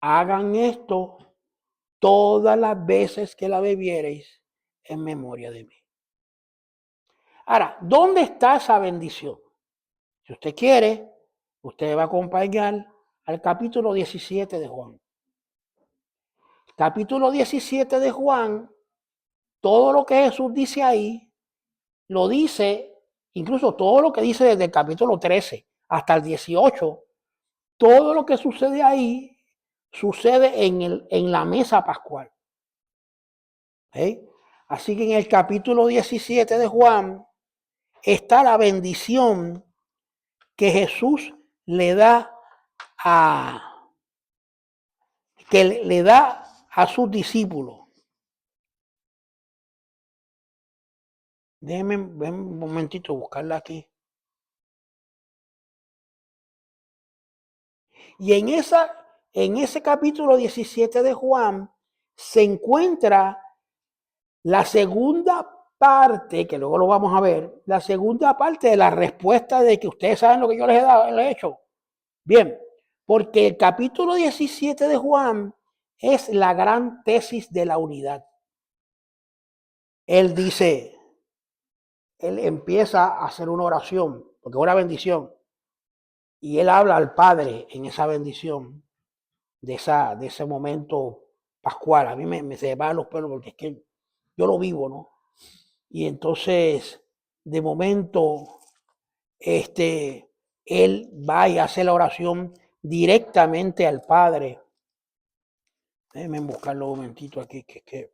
Speaker 1: Hagan esto todas las veces que la bebiereis en memoria de mí. Ahora, ¿dónde está esa bendición? Si usted quiere, usted va a acompañar al capítulo 17 de Juan. Capítulo 17 de Juan, todo lo que Jesús dice ahí, lo dice, incluso todo lo que dice desde el capítulo 13 hasta el 18, todo lo que sucede ahí sucede en la mesa pascual. Así que en el capítulo 17 de Juan está la bendición que Jesús le da a sus discípulos. Déjenme un momentito buscarla aquí. Y en ese capítulo 17 de Juan se encuentra la segunda parte, que luego lo vamos a ver, la segunda parte de la respuesta de que ustedes saben lo que yo les he dado, les he hecho. Bien, porque el capítulo 17 de Juan es la gran tesis de la unidad. Él dice, él empieza a hacer una oración, porque es una bendición, y él habla al Padre en esa bendición, de ese momento pascual. A mí se me van los pelos porque es que yo lo vivo, ¿no? Y entonces, de momento, él va y hace la oración directamente al Padre. Déjenme buscarlo un momentito aquí, que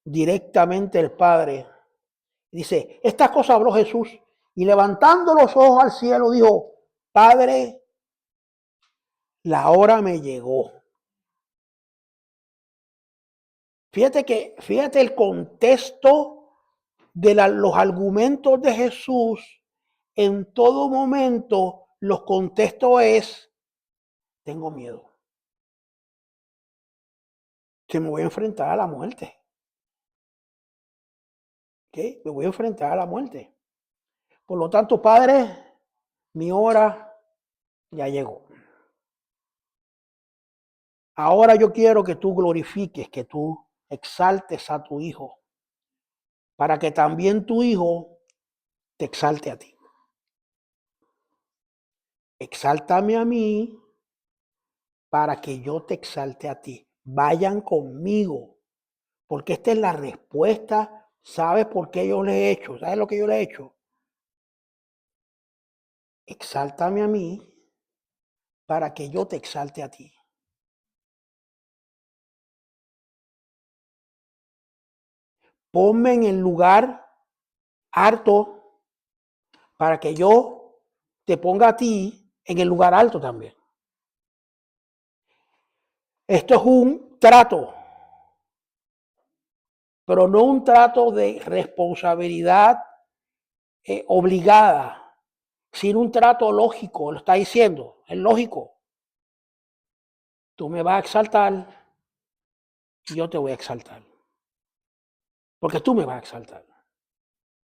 Speaker 1: directamente el Padre. Dice, estas cosas habló Jesús y levantando los ojos al cielo dijo, Padre, la hora me llegó. Fíjate el contexto de los argumentos de Jesús. En todo momento, los contextos es, tengo miedo, que me voy a enfrentar a la muerte. ¿Okay? Me voy a enfrentar a la muerte. Por lo tanto, Padre, mi hora ya llegó. Ahora yo quiero que tú glorifiques, que tú exaltes a tu Hijo, para que también tu Hijo te exalte a ti. Exáltame a mí para que yo te exalte a ti. Vayan conmigo, porque esta es la respuesta. ¿Sabes por qué yo le he hecho? ¿Sabes lo que yo le he hecho? Exáltame a mí para que yo te exalte a ti. Ponme en el lugar alto para que yo te ponga a ti en el lugar alto también. Esto es un trato, pero no un trato de responsabilidad obligada, sino un trato lógico. Lo está diciendo, es lógico. Tú me vas a exaltar y yo te voy a exaltar. Porque tú me vas a exaltar.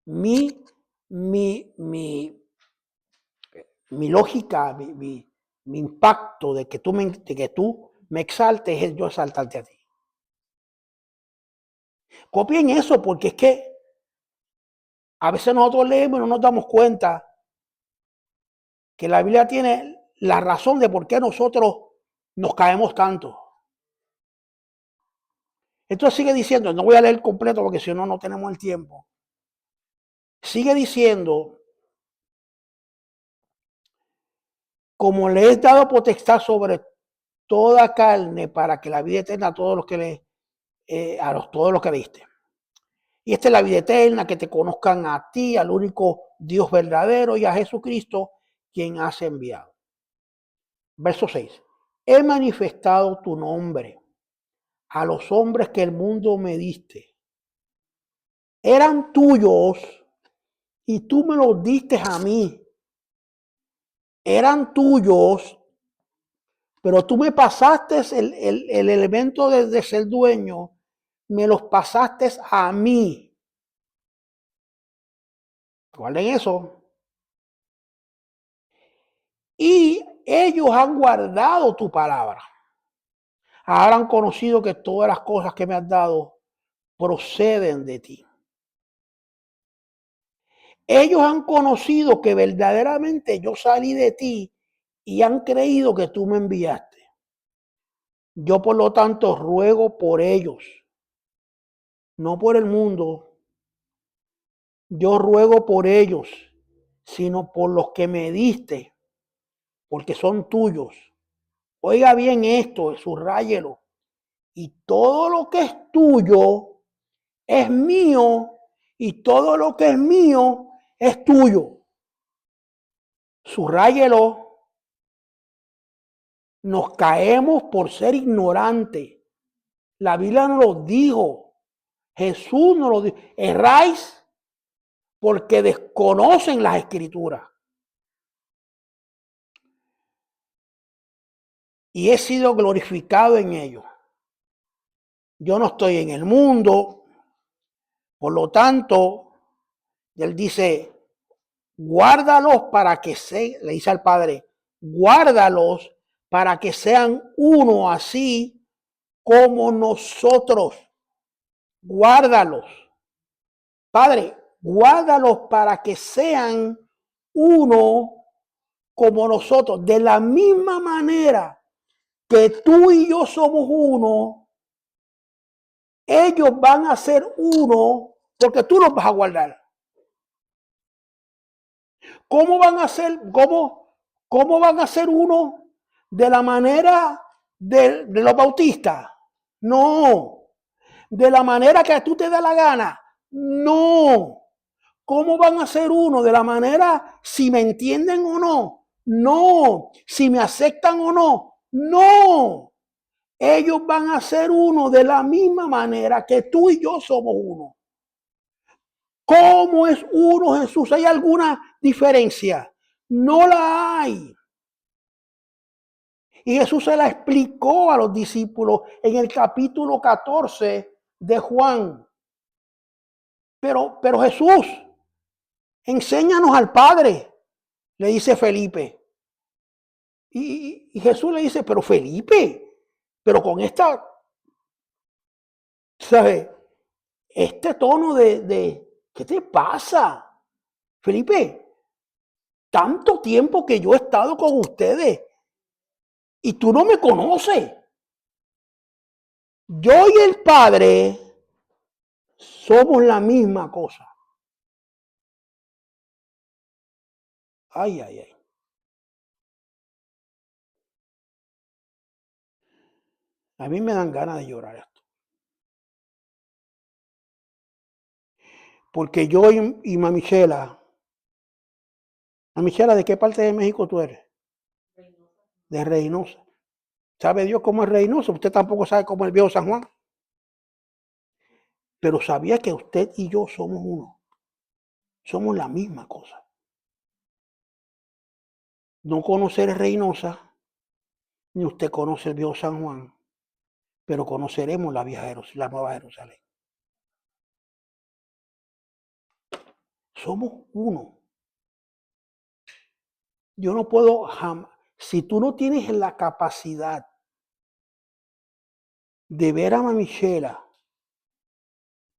Speaker 1: Mi, mi, mi, mi lógica, mi impacto de que tú me exaltes es yo exaltarte a ti. Copien eso porque es que a veces nosotros leemos y no nos damos cuenta que la Biblia tiene la razón de por qué nosotros nos caemos tanto. Entonces sigue diciendo, no voy a leer completo porque si no, no tenemos el tiempo. Sigue diciendo, como le he dado potestad sobre toda carne para que la vida eterna a todos los que todos los que viste. Y esta es la vida eterna, que te conozcan a ti, al único Dios verdadero, y a Jesucristo, quien has enviado. Verso 6. He manifestado tu nombre a los hombres que el mundo me diste. Eran tuyos y tú me los diste a mí. Eran tuyos, pero tú me pasaste el elemento de ser dueño, me los pasaste a mí. Guarden eso. Y ellos han guardado tu palabra. Ahora han conocido que todas las cosas que me has dado proceden de ti. Ellos han conocido que verdaderamente yo salí de ti y han creído que tú me enviaste. Yo por lo tanto ruego por ellos, no por el mundo. Yo ruego por ellos, sino por los que me diste, porque son tuyos. Oiga bien esto, subrayelo. Y todo lo que es tuyo es mío, y todo lo que es mío es tuyo. Subrayelo. Nos caemos por ser ignorantes. La Biblia nos lo dijo. Jesús nos lo dijo. Erráis porque desconocen las escrituras. y he sido glorificado en ellos. Yo no estoy en el mundo, por lo tanto, él dice, guárdalos para que le dice al Padre, guárdalos para que sean uno así como nosotros. Guárdalos. Padre, guárdalos para que sean uno como nosotros. De la misma manera que tú y yo somos uno, ellos van a ser uno porque tú los vas a guardar. ¿Cómo van a ser, cómo van a ser uno de la manera de los bautistas? No. De la manera que a tú te da la gana. No. ¿Cómo van a ser uno? De la manera si me entienden o no. No. Si me aceptan o no. No. Ellos van a ser uno de la misma manera que tú y yo somos uno. ¿Cómo es uno Jesús? ¿Hay alguna diferencia? No la hay. Y Jesús se la explicó a los discípulos en el capítulo 14 de Juan. Pero Jesús, enséñanos al Padre, le dice Felipe. Y Jesús le dice, pero Felipe, pero con esta, ¿sabes? Este tono ¿qué te pasa? Felipe, tanto tiempo que yo he estado con ustedes y tú no me conoces. Yo y el Padre somos la misma cosa. Ay, ay, ay. A mí me dan ganas de llorar esto. Porque yo y Mamichela, ¿de qué parte de México tú eres? De Reynosa. ¿Sabe Dios cómo es Reynosa? Usted tampoco sabe cómo es el viejo San Juan. Pero sabía que usted y yo somos uno. Somos la misma cosa. No conocer Reynosa, ni usted conoce el viejo San Juan, pero conoceremos la nueva Jerusalén. Somos uno. Yo no puedo jamás, si tú no tienes la capacidad de ver a Mamichela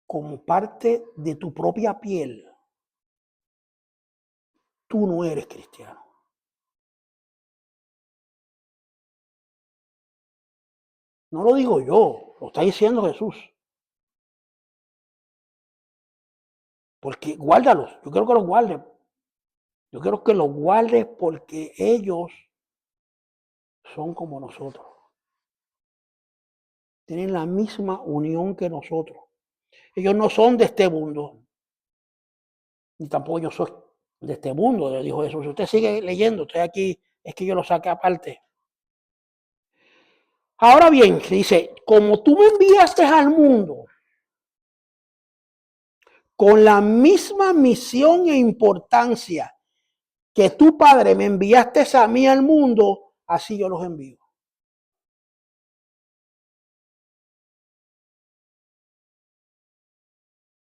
Speaker 1: como parte de tu propia piel, tú no eres cristiano. No lo digo yo, lo está diciendo Jesús. Porque guárdalos, yo quiero que los guardes. Yo quiero que los guardes porque ellos son como nosotros. Tienen la misma unión que nosotros. Ellos no son de este mundo, ni tampoco yo soy de este mundo, le dijo Jesús. Si usted sigue leyendo, estoy aquí, es que yo lo saqué aparte. Ahora bien, dice, como tú me enviaste al mundo con la misma misión e importancia que tu Padre me enviaste a mí al mundo, así yo los envío.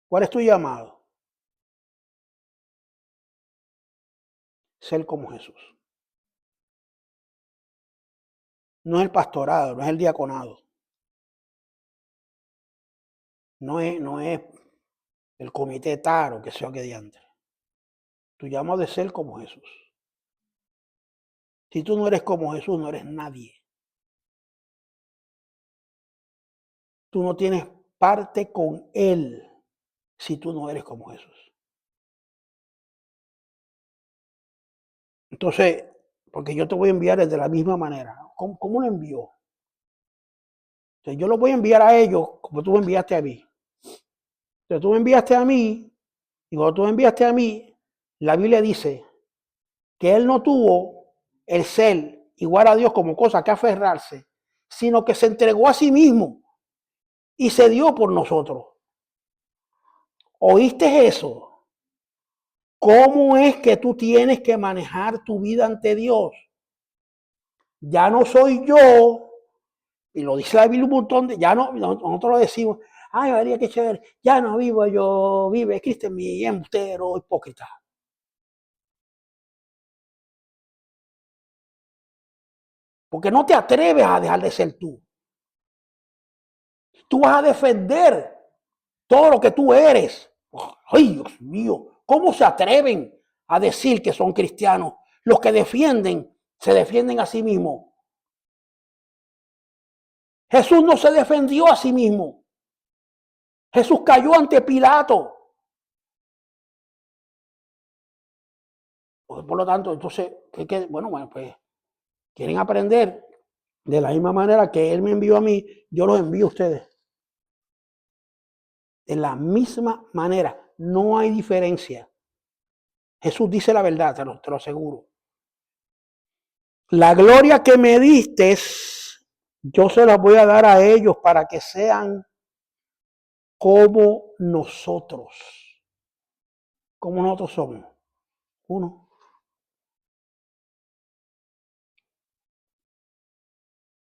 Speaker 1: ¿Cuál es tu llamado? Ser como Jesús. No es el pastorado, no es el diaconado. No es el comité taro que sea que diantre. Tu llamado es ser como Jesús. Si tú no eres como Jesús, no eres nadie. Tú no tienes parte con Él si tú no eres como Jesús. Entonces, porque yo te voy a enviar de la misma manera. ¿Cómo lo envió? Entonces, yo lo voy a enviar a ellos como tú me enviaste a mí. Entonces, tú me enviaste a mí, y cuando tú me enviaste a mí, la Biblia dice que Él no tuvo el ser igual a Dios como cosa que aferrarse, sino que se entregó a sí mismo y se dio por nosotros. ¿Oíste eso? ¿Cómo es que tú tienes que manejar tu vida ante Dios? Ya no soy yo, y lo dice la Biblia un montón de, ya no, nosotros lo decimos, ay María, qué chévere, ya no vivo yo, vive Cristo en mí, embustero, hipócrita. Porque no te atreves a dejar de ser tú. Tú vas a defender todo lo que tú eres. Ay, Dios mío, ¿cómo se atreven a decir que son cristianos? Los que defienden, se defienden a sí mismos. Jesús no se defendió a sí mismo. Jesús cayó ante Pilato. Por lo tanto, entonces, bueno, pues quieren aprender de la misma manera que Él me envió a mí, yo los envío a ustedes. De la misma manera, no hay diferencia. Jesús dice la verdad, te lo aseguro. La gloria que me diste, yo se la voy a dar a ellos para que sean como nosotros. Como nosotros somos. Uno.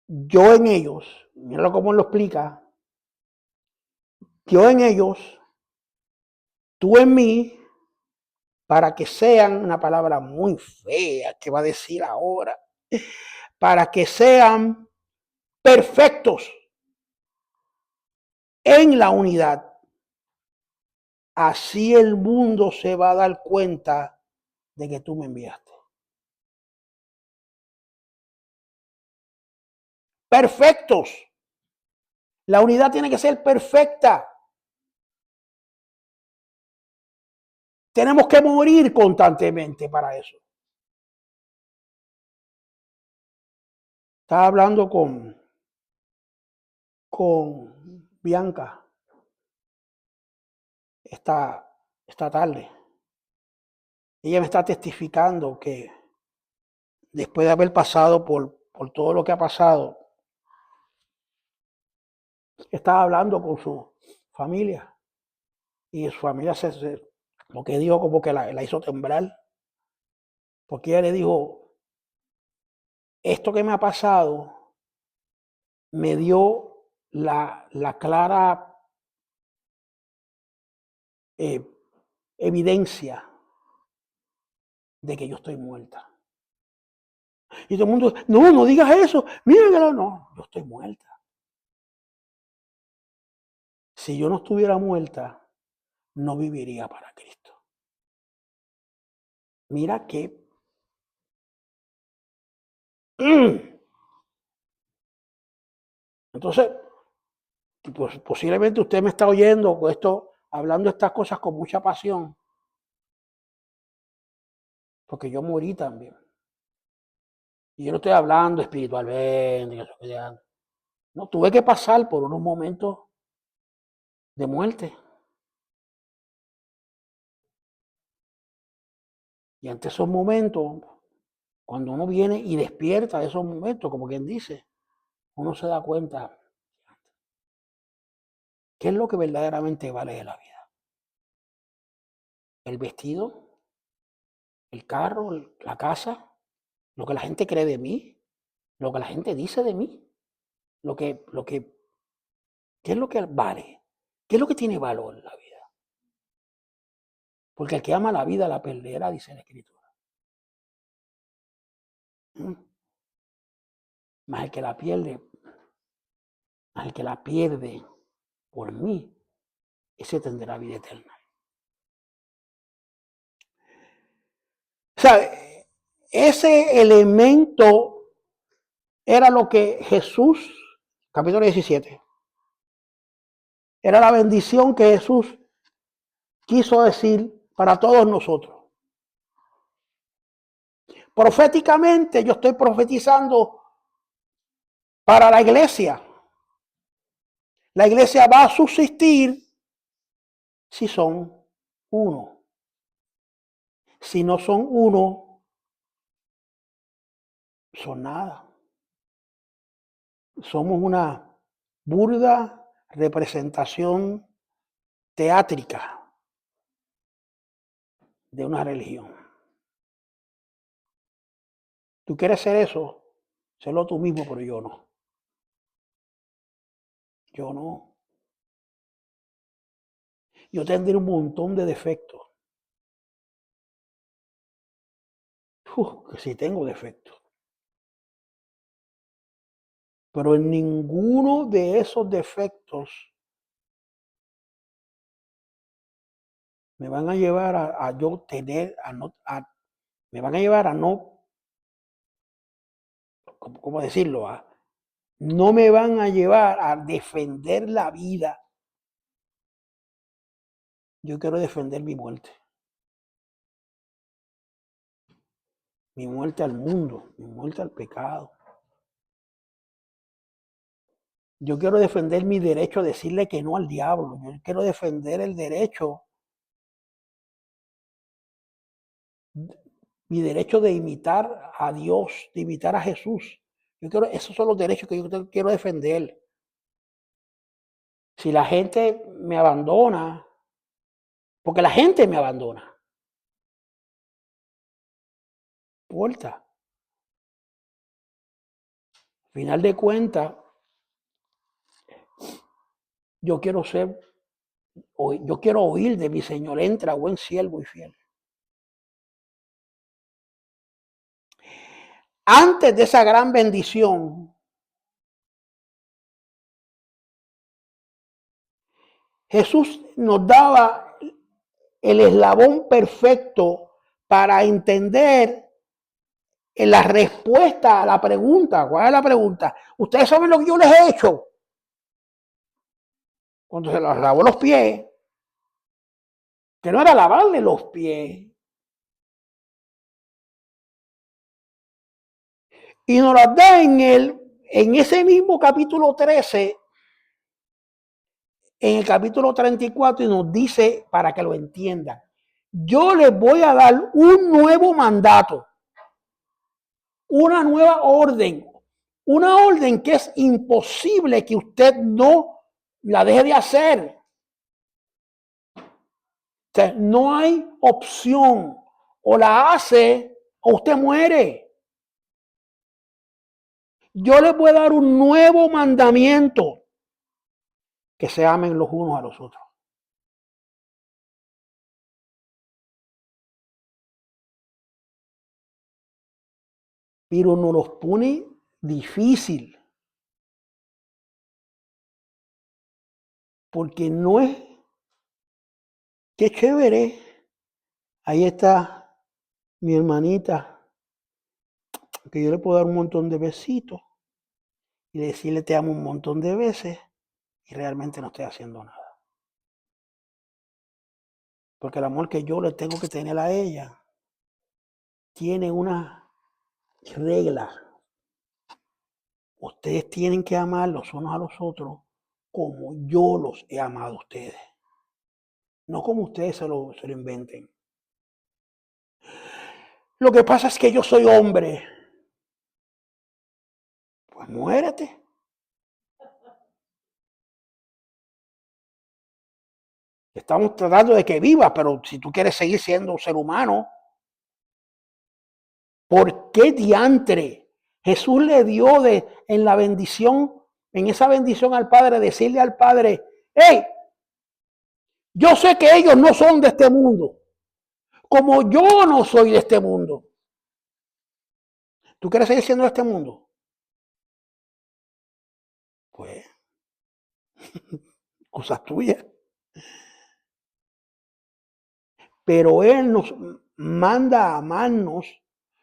Speaker 1: Yo en ellos, mira cómo lo explica, yo en ellos, tú en mí, para que sean, una palabra muy fea que va a decir ahora, para que sean perfectos en la unidad. Así el mundo se va a dar cuenta de que tú me enviaste. Perfectos. La unidad tiene que ser perfecta. Tenemos que morir constantemente para eso. Estaba hablando con Bianca esta tarde. Ella me está testificando que después de haber pasado por todo lo que ha pasado, estaba hablando con su familia y su familia lo que dijo como que la hizo temblar, porque ella le dijo, esto que me ha pasado me dio la clara evidencia de que yo estoy muerta. Y todo el mundo, no digas eso, míralo, no, yo estoy muerta. Si yo no estuviera muerta, no viviría para Cristo. Mira que entonces, pues, posiblemente usted me está oyendo con esto, hablando estas cosas con mucha pasión, porque yo morí también. Y yo no estoy hablando espiritualmente, no, tuve que pasar por unos momentos de muerte. Y ante esos momentos, cuando uno viene y despierta de esos momentos, como quien dice, uno se da cuenta qué es lo que verdaderamente vale de la vida. El vestido, el carro, la casa, lo que la gente cree de mí, lo que la gente dice de mí, ¿qué es lo que vale? ¿Qué es lo que tiene valor en la vida? Porque el que ama la vida la perderá, dice la Escritura. Más el que la pierde, más el que la pierde por mí, ese tendrá vida eterna. O sea, ese elemento era lo que Jesús, capítulo 17, era la bendición que Jesús quiso decir para todos nosotros. Proféticamente yo estoy profetizando para la iglesia. La iglesia va a subsistir si son uno. Si no son uno, son nada. Somos una burda representación teátrica de una religión. ¿Tú quieres ser eso? sélo tú mismo, pero yo no. Yo no. Yo tendré un montón de defectos. Que sí tengo defectos. Pero en ninguno de esos defectos me van a llevar a yo tener, me van a llevar a no, ¿cómo decirlo? No me van a llevar a defender la vida. Yo quiero defender mi muerte al mundo, mi muerte al pecado. Yo quiero defender mi derecho a decirle que no al diablo. Yo quiero defender el derecho, mi derecho de imitar a Dios, de imitar a Jesús. Esos son los derechos que yo quiero defender. Si la gente me abandona, porque la gente me abandona, no importa. Al final de cuentas, yo quiero yo quiero oír de mi Señor, entra, buen siervo y fiel. Antes de esa gran bendición, Jesús nos daba el eslabón perfecto para entender la respuesta a la pregunta. ¿Cuál es la pregunta? Ustedes saben lo que yo les he hecho. Cuando se los lavó los pies, que no era lavarle los pies. Y nos las da en ese mismo capítulo 13, en el capítulo 34, y nos dice, para que lo entiendan, yo les voy a dar un nuevo mandato, una nueva orden, una orden que es imposible que usted no la deje de hacer. O sea, no hay opción, o la hace o usted muere. Yo les voy a dar un nuevo mandamiento, que se amen los unos a los otros. Pero nos los pone difícil, porque no es, qué chévere, ahí está mi hermanita, que yo le puedo dar un montón de besitos y decirle te amo un montón de veces y realmente no estoy haciendo nada. Porque el amor que yo le tengo que tener a ella tiene una regla. Ustedes tienen que amar los unos a los otros como yo los he amado a ustedes. No como ustedes se lo inventen. Lo que pasa es que yo soy hombre. Pues muérete. Estamos tratando de que viva, pero si tú quieres seguir siendo un ser humano, ¿por qué diantre? Jesús le dio en la bendición, en esa bendición al Padre, decirle al Padre, hey, yo sé que ellos no son de este mundo, como yo no soy de este mundo. ¿Tú quieres seguir siendo de este mundo? Pues, cosas tuyas. Pero Él nos manda a amarnos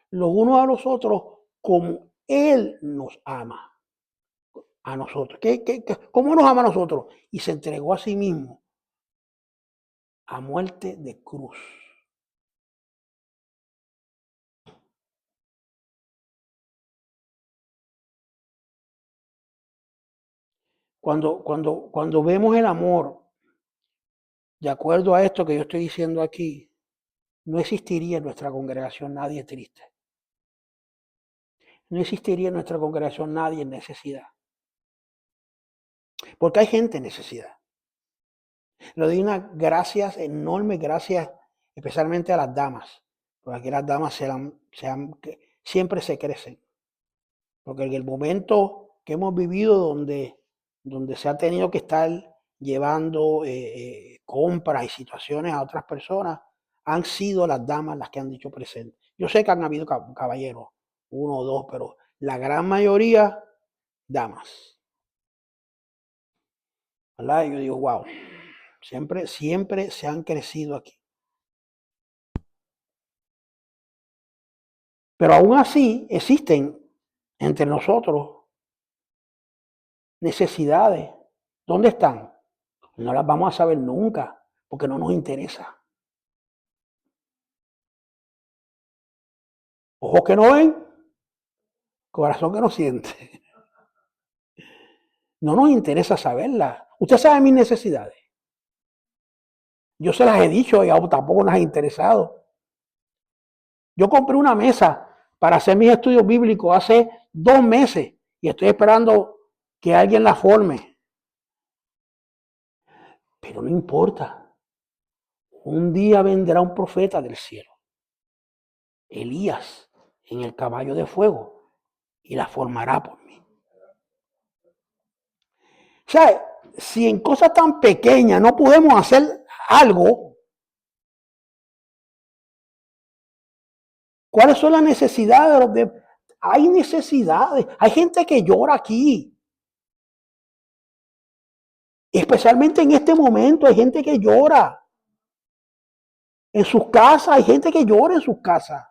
Speaker 1: los unos a los otros como Él nos ama a nosotros. ¿Cómo nos ama a nosotros? Y se entregó a sí mismo a muerte de cruz. Cuando vemos el amor, de acuerdo a esto que yo estoy diciendo aquí, no existiría en nuestra congregación nadie triste. No existiría en nuestra congregación nadie en necesidad. Porque hay gente en necesidad. Le doy unas gracias, enormes gracias, especialmente a las damas. Porque aquí las damas siempre se crecen. Porque en el momento que hemos vivido donde se ha tenido que estar llevando compras y situaciones a otras personas, han sido las damas las que han dicho presente. Yo sé que han habido caballeros, uno o dos, pero la gran mayoría, damas. ¿Verdad? Y yo digo, wow, siempre se han crecido aquí. Pero aún así existen entre nosotros necesidades. ¿Dónde están? No las vamos a saber nunca, porque no nos interesa. Ojos que no ven, corazón que no siente. No nos interesa saberlas. Usted sabe mis necesidades. Yo se las he dicho y tampoco las he interesado. Yo compré una mesa para hacer mis estudios bíblicos hace 2 meses y estoy esperando que alguien la forme. Pero no importa. Un día vendrá un profeta del cielo, Elías, en el caballo de fuego, y la formará por mí. O sea, si en cosas tan pequeñas no podemos hacer algo, ¿cuáles son las necesidades de los demás? Hay necesidades, hay gente que llora aquí. Especialmente en este momento hay gente que llora. En sus casas, hay gente que llora en sus casas.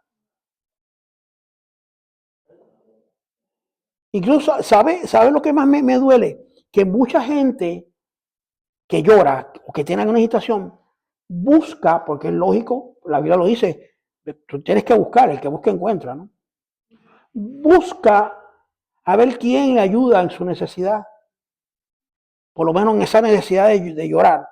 Speaker 1: Incluso, ¿sabe lo que más me duele? Que mucha gente que llora o que tiene alguna situación busca, porque es lógico, la Biblia lo dice, tú tienes que buscar, el que busca encuentra, ¿no? Busca a ver quién le ayuda en su necesidad, por lo menos en esa necesidad de llorar.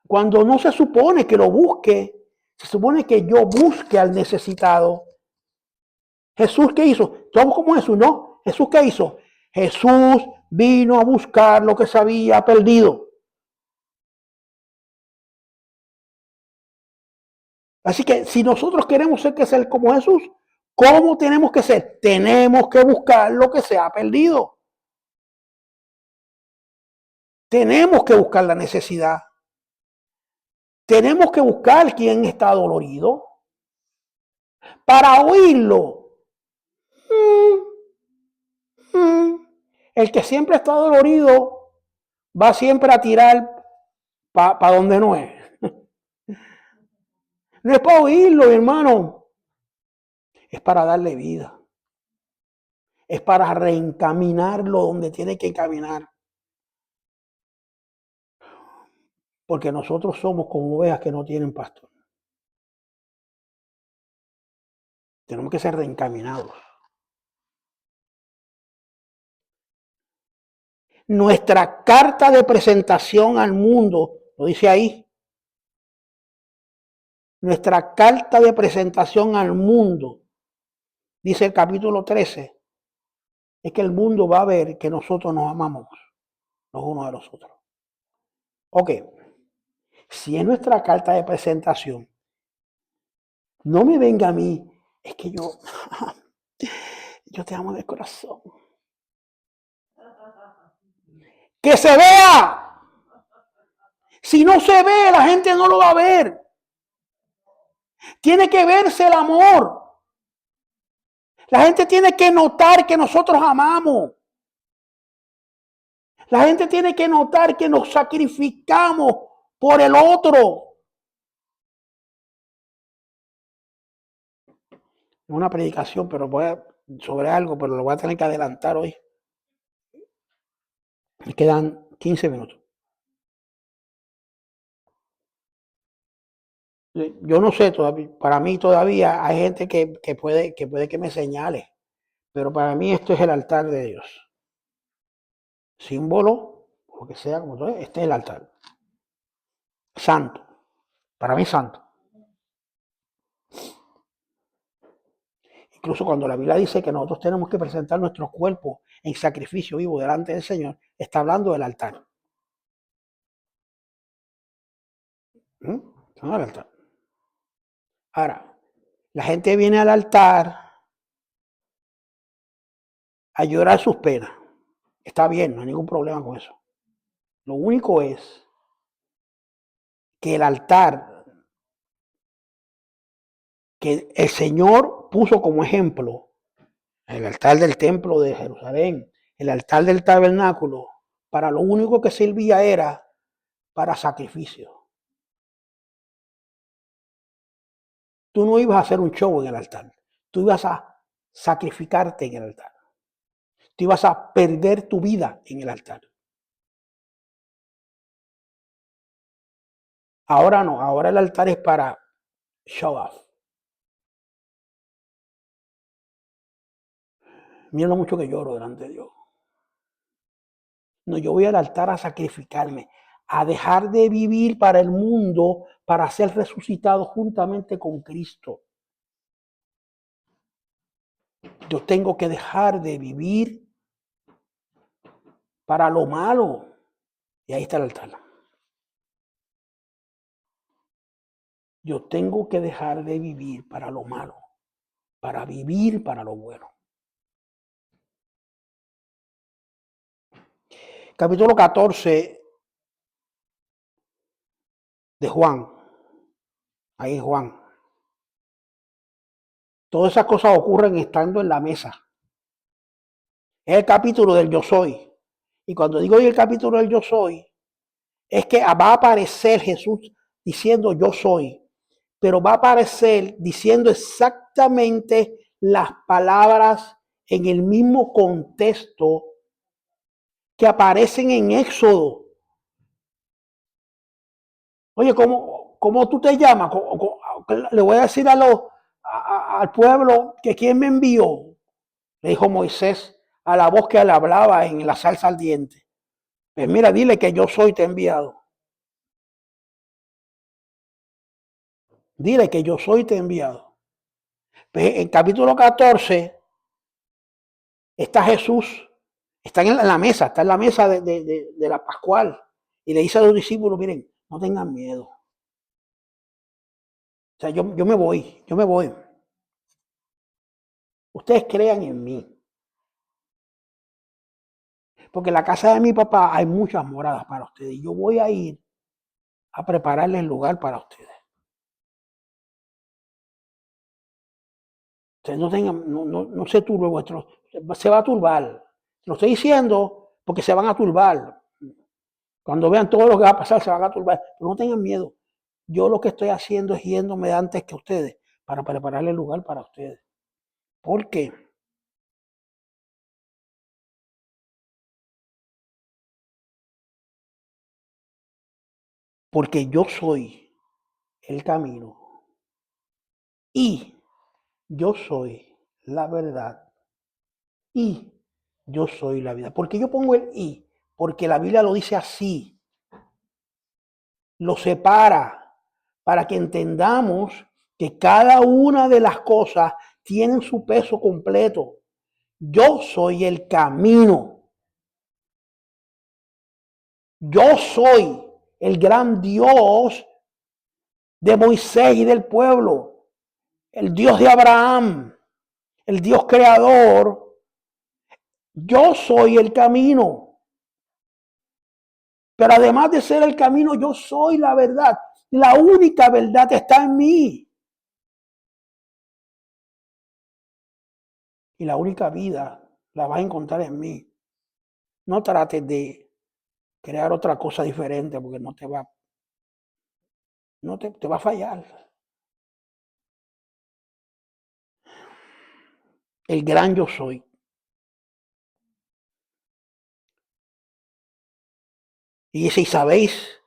Speaker 1: Cuando no se supone que lo busque, se supone que yo busque al necesitado. Jesús, ¿qué hizo? Somos como Jesús, ¿no? Jesús, ¿qué hizo? Jesús vino a buscar lo que se había perdido. Así que si nosotros queremos ser como Jesús, ¿cómo tenemos que ser? Tenemos que buscar lo que se ha perdido. Tenemos que buscar la necesidad. Tenemos que buscar quién está dolorido para oírlo. El que siempre está dolorido va siempre a tirar para donde no es. No es para oírlo, mi hermano. Es para darle vida. Es para reencaminarlo donde tiene que caminar. Porque nosotros somos como ovejas que no tienen pastor. Tenemos que ser reencaminados. Nuestra carta de presentación al mundo, lo dice ahí, nuestra carta de presentación al mundo, dice el capítulo 13, es que el mundo va a ver que nosotros nos amamos los unos a los otros. Ok, si es nuestra carta de presentación, no me venga a mí, es que yo te amo de corazón. Que se vea. Si no se ve, la gente no lo va a ver. Tiene que verse el amor. La gente tiene que notar que nosotros amamos. La gente tiene que notar que nos sacrificamos por el otro. Una predicación, pero sobre algo, pero lo voy a tener que adelantar hoy. Me quedan 15 minutos. Yo no sé, todavía, para mí todavía hay gente que puede que me señale, pero para mí esto es el altar de Dios. Símbolo, lo que sea, como todo, este es el altar. Santo, para mí santo. Incluso cuando la Biblia dice que nosotros tenemos que presentar nuestro cuerpo en sacrificio vivo delante del Señor, está hablando del altar. Está el altar. Ahora, la gente viene al altar a llorar sus penas. Está bien, no hay ningún problema con eso. Lo único es que el altar que el Señor puso como ejemplo, el altar del templo de Jerusalén, el altar del tabernáculo, para lo único que servía era para sacrificio. Tú no ibas a hacer un show en el altar, tú ibas a sacrificarte en el altar. Tú ibas a perder tu vida en el altar. Ahora no, ahora el altar es para show off. Mira lo mucho que lloro delante de Dios. No, yo voy al altar a sacrificarme, a dejar de vivir para el mundo, para ser resucitado juntamente con Cristo. Yo tengo que dejar de vivir para lo malo. Y ahí está el altar. Yo tengo que dejar de vivir para lo malo, para vivir para lo bueno. Capítulo 14 de Juan. Ahí Juan. Todas esas cosas ocurren estando en la mesa. Es el capítulo del yo soy. Y cuando digo el capítulo del yo soy, es que va a aparecer Jesús diciendo yo soy, pero va a aparecer diciendo exactamente las palabras en el mismo contexto que aparecen en Éxodo. Oye, ¿cómo tú te llamas? Le voy a decir al pueblo que quién me envió. Le dijo Moisés a la voz que le hablaba en la salsa ardiente. Pues mira, dile que yo soy te he enviado. Dile que yo soy te he enviado. Pues en capítulo 14 está Jesús, está en la mesa, está en la mesa de la Pascual. Y le dice a los discípulos, miren, no tengan miedo. O sea, yo me voy. Ustedes crean en mí. Porque en la casa de mi papá hay muchas moradas para ustedes. Y yo voy a ir a prepararles el lugar para ustedes. Ustedes no tengan, no se turbe vuestro, se va a turbar. Lo estoy diciendo porque se van a turbar. Cuando vean todo lo que va a pasar, se van a turbar. Pero no tengan miedo. Yo lo que estoy haciendo es yéndome antes que ustedes para prepararle el lugar para ustedes. ¿Por qué? Porque yo soy el camino y yo soy la verdad y yo soy la vida. ¿Por qué yo pongo el y? Porque la Biblia lo dice así. Lo separa para que entendamos que cada una de las cosas tienen su peso completo. Yo soy el camino. Yo soy el gran Dios de Moisés y del pueblo. El Dios de Abraham. El Dios creador. Yo soy el camino. Pero además de ser el camino, yo soy la verdad. La única verdad está en mí. Y la única vida la vas a encontrar en mí. No trates de crear otra cosa diferente porque no te va a fallar. El gran yo soy. Y dice, y sabéis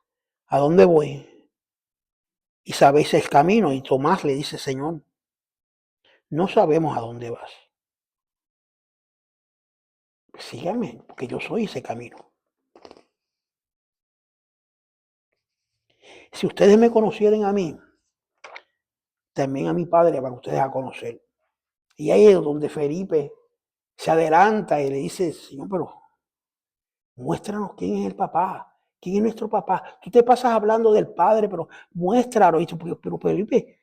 Speaker 1: a dónde voy. Y sabéis el camino. Y Tomás le dice, Señor, no sabemos a dónde vas. Pues síganme, porque yo soy ese camino. Si ustedes me conocieran a mí, también a mi Padre van ustedes a conocer. Y ahí es donde Felipe se adelanta y le dice, Señor, pero muéstranos quién es el papá, quién es nuestro papá. Tú te pasas hablando del Padre, pero muéstranos. Y tú, pero Felipe,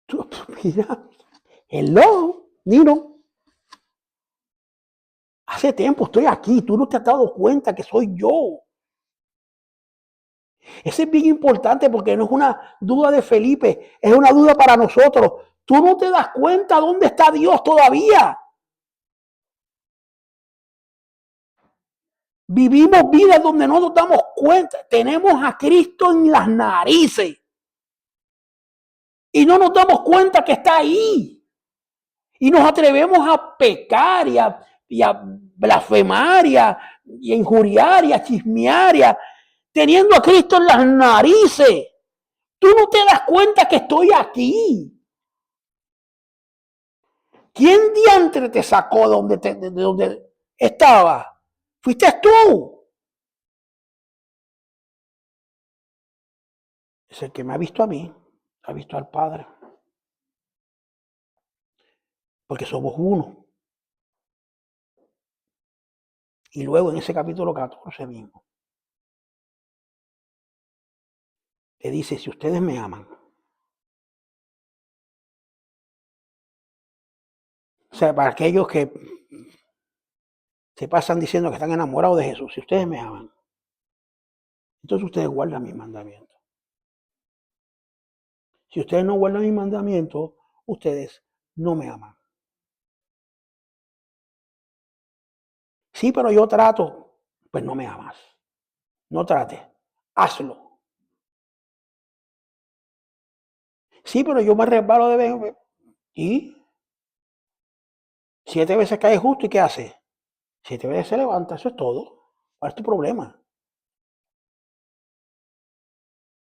Speaker 1: tú, mira, hello, Nino. Hace tiempo estoy aquí, tú no te has dado cuenta que soy yo. Eso es bien importante porque no es una duda de Felipe, es una duda para nosotros. Tú no te das cuenta dónde está Dios todavía. Vivimos vidas donde no nos damos cuenta. Tenemos a Cristo en las narices. Y no nos damos cuenta que está ahí. Y nos atrevemos a pecar y a blasfemar y a injuriar y a chismear teniendo a Cristo en las narices. Tú no te das cuenta que estoy aquí. ¿Quién diantre te sacó de donde estaba? Fuiste tú. Es el que me ha visto a mí, ha visto al Padre. Porque somos uno. Y luego en ese capítulo 14 mismo, te dice, si ustedes me aman, o sea, para aquellos que se pasan diciendo que están enamorados de Jesús, si ustedes me aman, entonces ustedes guardan mis mandamientos. Si ustedes no guardan mis mandamientos, ustedes no me aman. Sí, pero yo trato, pues no me amas. No trates, hazlo. Sí, pero yo me resbalo de vez. ¿Y? 7 veces cae justo y ¿qué hace? 7 veces se levanta, eso es todo. ¿Cuál es tu problema?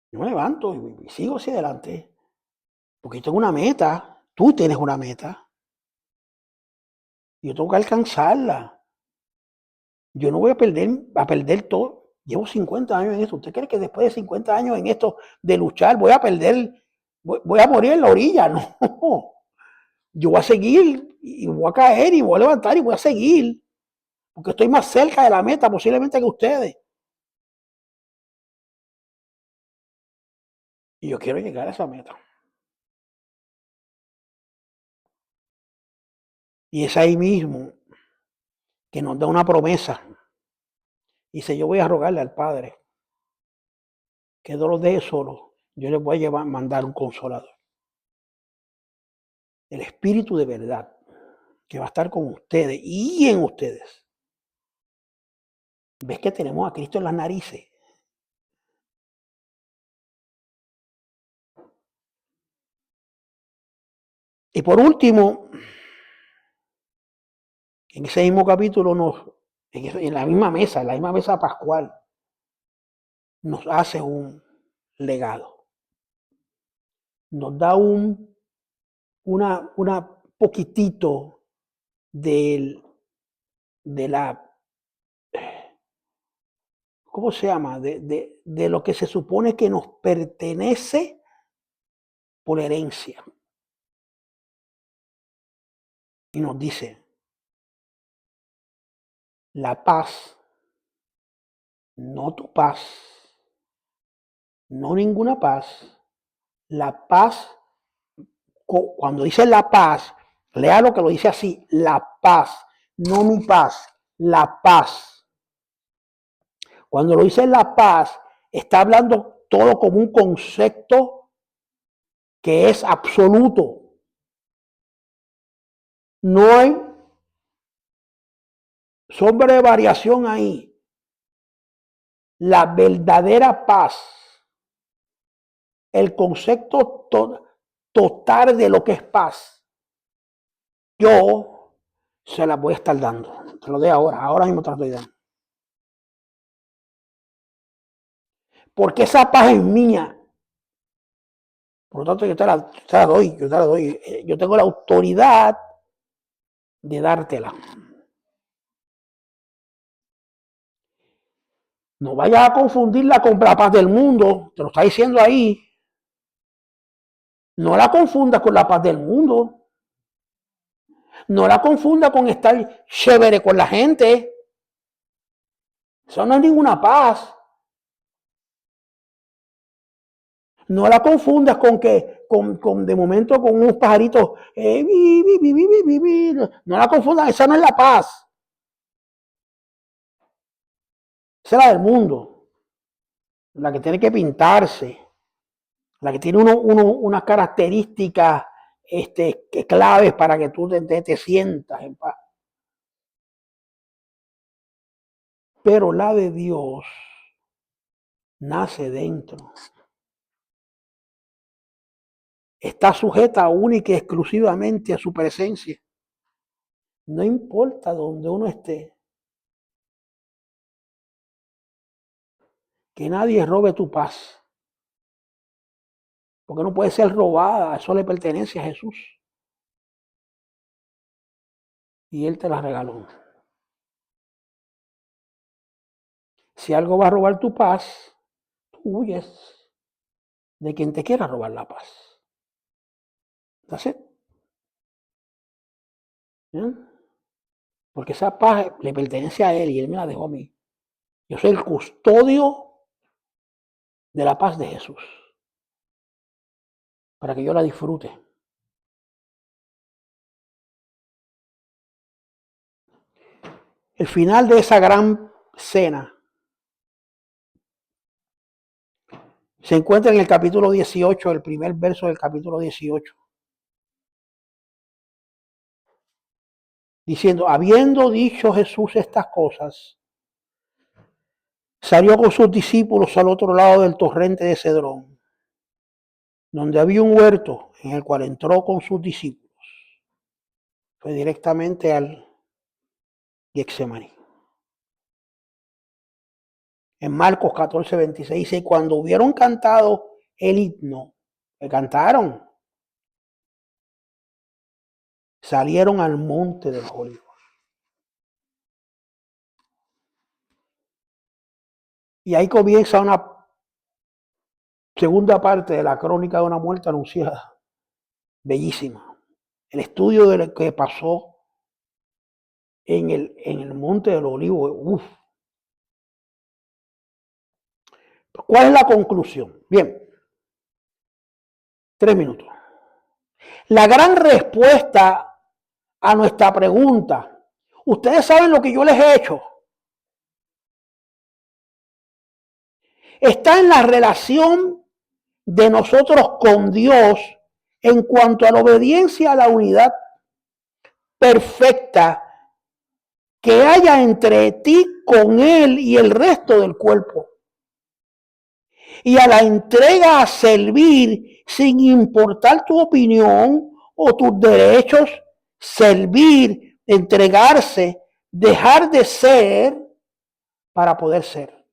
Speaker 1: Yo me levanto y sigo hacia adelante. Porque yo tengo una meta, tú tienes una meta. Yo tengo que alcanzarla. Yo no voy a perder todo. Llevo 50 años en esto. ¿Usted cree que después de 50 años en esto de luchar voy a perder, voy a morir en la orilla? No. Yo voy a seguir y voy a caer y voy a levantar y voy a seguir. Porque estoy más cerca de la meta posiblemente que ustedes. Y yo quiero llegar a esa meta. Y es ahí mismo que nos da una promesa. Dice, yo voy a rogarle al Padre que no los deje solos. Yo les voy a mandar un consolador. El Espíritu de verdad, que va a estar con ustedes y en ustedes. ¿Ves que tenemos a Cristo en las narices? Y por último, en ese mismo capítulo, en la misma mesa pascual, nos hace un legado. Nos da una poquitito de la, ¿cómo se llama? De lo que se supone que nos pertenece por herencia. Y nos dice, la paz, no tu paz, no ninguna paz, la paz, cuando dice la paz, lea lo que lo dice así, la paz, no mi paz, la paz. Cuando lo dice la paz, está hablando todo como un concepto que es absoluto. No hay sombra de variación ahí. La verdadera paz, el concepto total de lo que es paz, yo se la voy a estar dando. Te lo doy ahora mismo te lo estoy dando. Porque esa paz es mía. Por lo tanto, yo te la doy. Yo tengo la autoridad de dártela. No vayas a confundirla con la paz del mundo. Te lo está diciendo ahí. No la confundas con la paz del mundo. No la confunda con estar chévere con la gente. Eso no es ninguna paz. No la confundas con que, con de momento con unos pajaritos. No la confundas, esa no es la paz. Esa es la del mundo, la que tiene que pintarse, la que tiene unas características claves para que tú te sientas en paz. Pero la de Dios nace dentro. Está sujeta única y exclusivamente a su presencia. No importa donde uno esté. Que nadie robe tu paz. Porque no puede ser robada. Eso le pertenece a Jesús. Y Él te la regaló. Si algo va a robar tu paz, tú huyes de quien te quiera robar la paz. ¿That's it? ¿Eh? Porque esa paz le pertenece a Él y Él me la dejó a mí. Yo soy el custodio de la paz de Jesús. Para que yo la disfrute. El final de esa gran cena se encuentra en el capítulo 18, el primer verso del capítulo 18. Diciendo, habiendo dicho Jesús estas cosas, salió con sus discípulos al otro lado del torrente de Cedrón, donde había un huerto en el cual entró con sus discípulos. Fue directamente al Getsemaní. En Marcos 14:26 dice, cuando hubieron cantado el himno, que cantaron, salieron al monte de los Olivos. Y ahí comienza una segunda parte de la crónica de una muerte anunciada. Bellísima. El estudio de lo que pasó en el monte de los Olivos. Uf. ¿Cuál es la conclusión? Bien, 3 minutos. La gran respuesta a nuestra pregunta, ustedes saben lo que yo les he hecho, está en la relación de nosotros con Dios en cuanto a la obediencia a la unidad perfecta que haya entre ti con Él y el resto del cuerpo. Y a la entrega a servir sin importar tu opinión o tus derechos, servir, entregarse, dejar de ser para poder ser.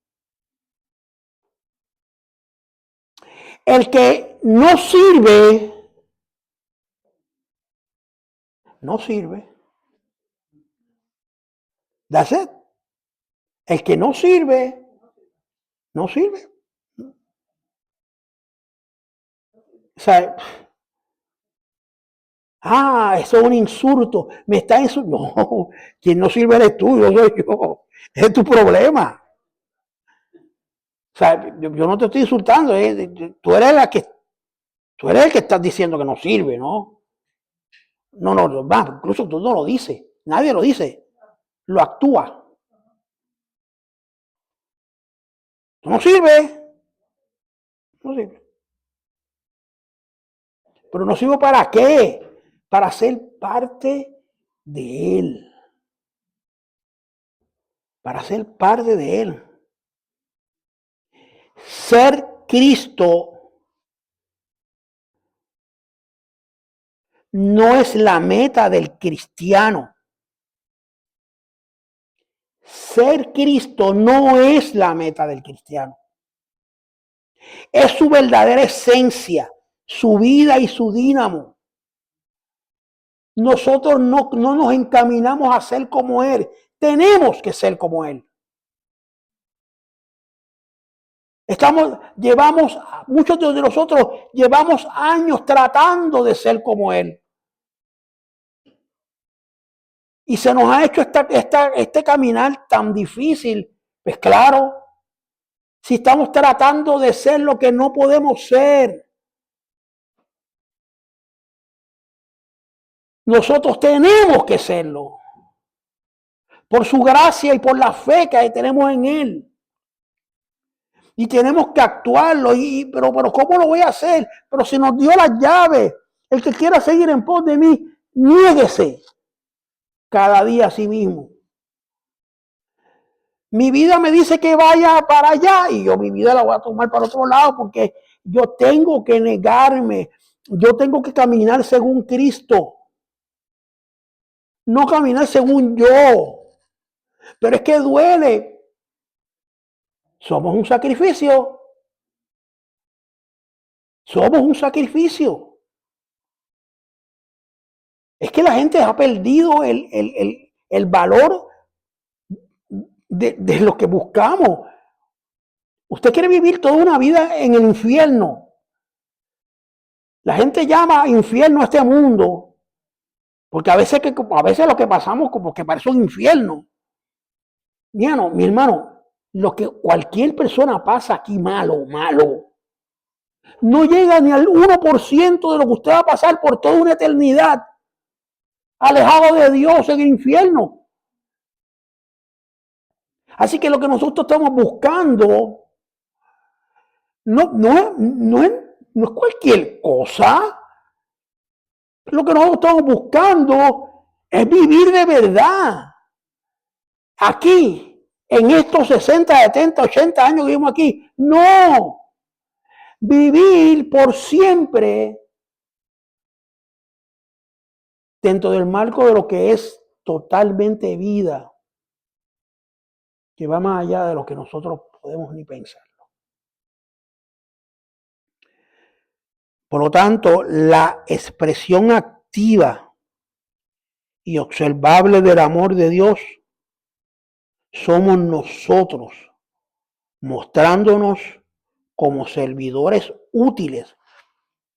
Speaker 1: El que no sirve, no sirve. That's it. El que no sirve, no sirve. O sea, eso es un insulto. Me está insultando. No, quien no sirve eres tú, yo soy yo. Es tu problema. O sea, yo no te estoy insultando. Tú eres el que estás diciendo que no sirve, ¿no? No, incluso tú no lo dices. Nadie lo dice. Lo actúa. Tú no sirves. No sirve. Pero no sirve para qué? Para ser parte de Él. Para ser parte de Él. Ser Cristo no es la meta del cristiano. Ser Cristo no es la meta del cristiano. Es su verdadera esencia, su vida y su dínamo. Nosotros no nos encaminamos a ser como Él. Tenemos que ser como Él. Muchos de nosotros llevamos años tratando de ser como Él. Y se nos ha hecho este caminar tan difícil. Pues claro, si estamos tratando de ser lo que no podemos ser. Nosotros tenemos que serlo. Por su gracia y por la fe que tenemos en Él. Y tenemos que actuarlo. Pero ¿cómo lo voy a hacer? Pero si nos dio las llaves. El que quiera seguir en pos de mí, niéguese cada día a sí mismo. Mi vida me dice que vaya para allá y yo mi vida la voy a tomar para otro lado porque yo tengo que negarme. Yo tengo que caminar según Cristo. No caminar según yo. Pero es que duele. Somos un sacrificio. Somos un sacrificio. Es que la gente ha perdido el valor de lo que buscamos. Usted quiere vivir toda una vida en el infierno. La gente llama infierno a este mundo, porque a veces lo que pasamos como que parece un infierno. Mi hermano, lo que cualquier persona pasa aquí malo, no llega ni al 1% de lo que usted va a pasar por toda una eternidad, alejado de Dios en el infierno. Así que lo que nosotros estamos buscando no es cualquier cosa. Lo que nosotros estamos buscando es vivir de verdad. Aquí, en estos 60, 70, 80 años que vivimos aquí. No. Vivir por siempre dentro del marco de lo que es totalmente vida, que va más allá de lo que nosotros podemos ni pensar. Por lo tanto, la expresión activa y observable del amor de Dios somos nosotros, mostrándonos como servidores útiles,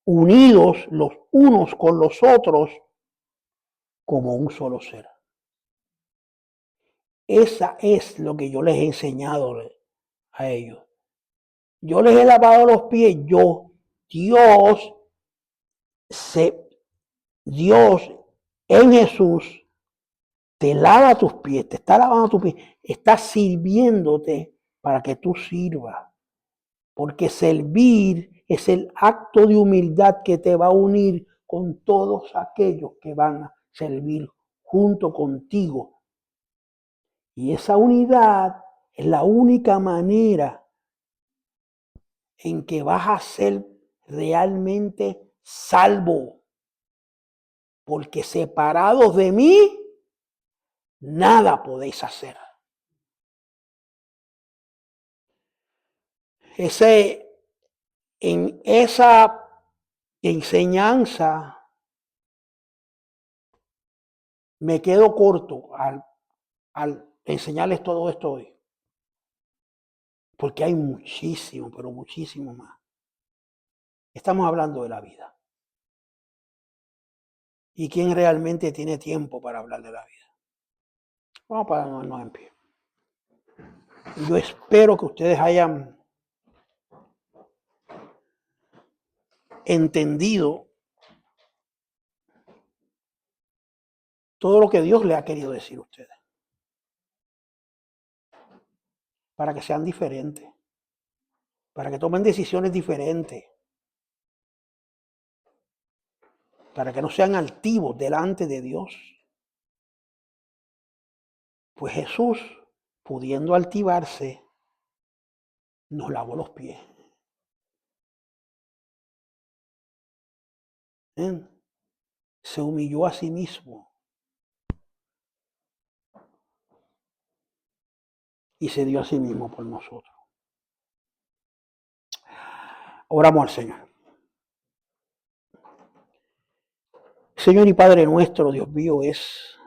Speaker 1: unidos los unos con los otros como un solo ser. Esa es lo que yo les he enseñado a ellos. Yo les he lavado los pies, Dios en Jesús te lava tus pies, te está lavando tus pies, está sirviéndote para que tú sirvas. Porque servir es el acto de humildad que te va a unir con todos aquellos que van a servir junto contigo. Y esa unidad es la única manera en que vas a ser realmente salvo. Porque separados de mí, nada podéis hacer. En esa enseñanza me quedo corto al enseñarles todo esto hoy. Porque hay muchísimo, pero muchísimo más. Estamos hablando de la vida. ¿Y quién realmente tiene tiempo para hablar de la vida? Vamos a ponernos en pie. Yo espero que ustedes hayan entendido todo lo que Dios le ha querido decir a ustedes. Para que sean diferentes. Para que tomen decisiones diferentes. Para que no sean altivos delante de Dios. Pues Jesús, pudiendo altivarse, nos lavó los pies. Se humilló a sí mismo. Y se dio a sí mismo por nosotros. Oramos al Señor. Señor y Padre nuestro, Dios mío, es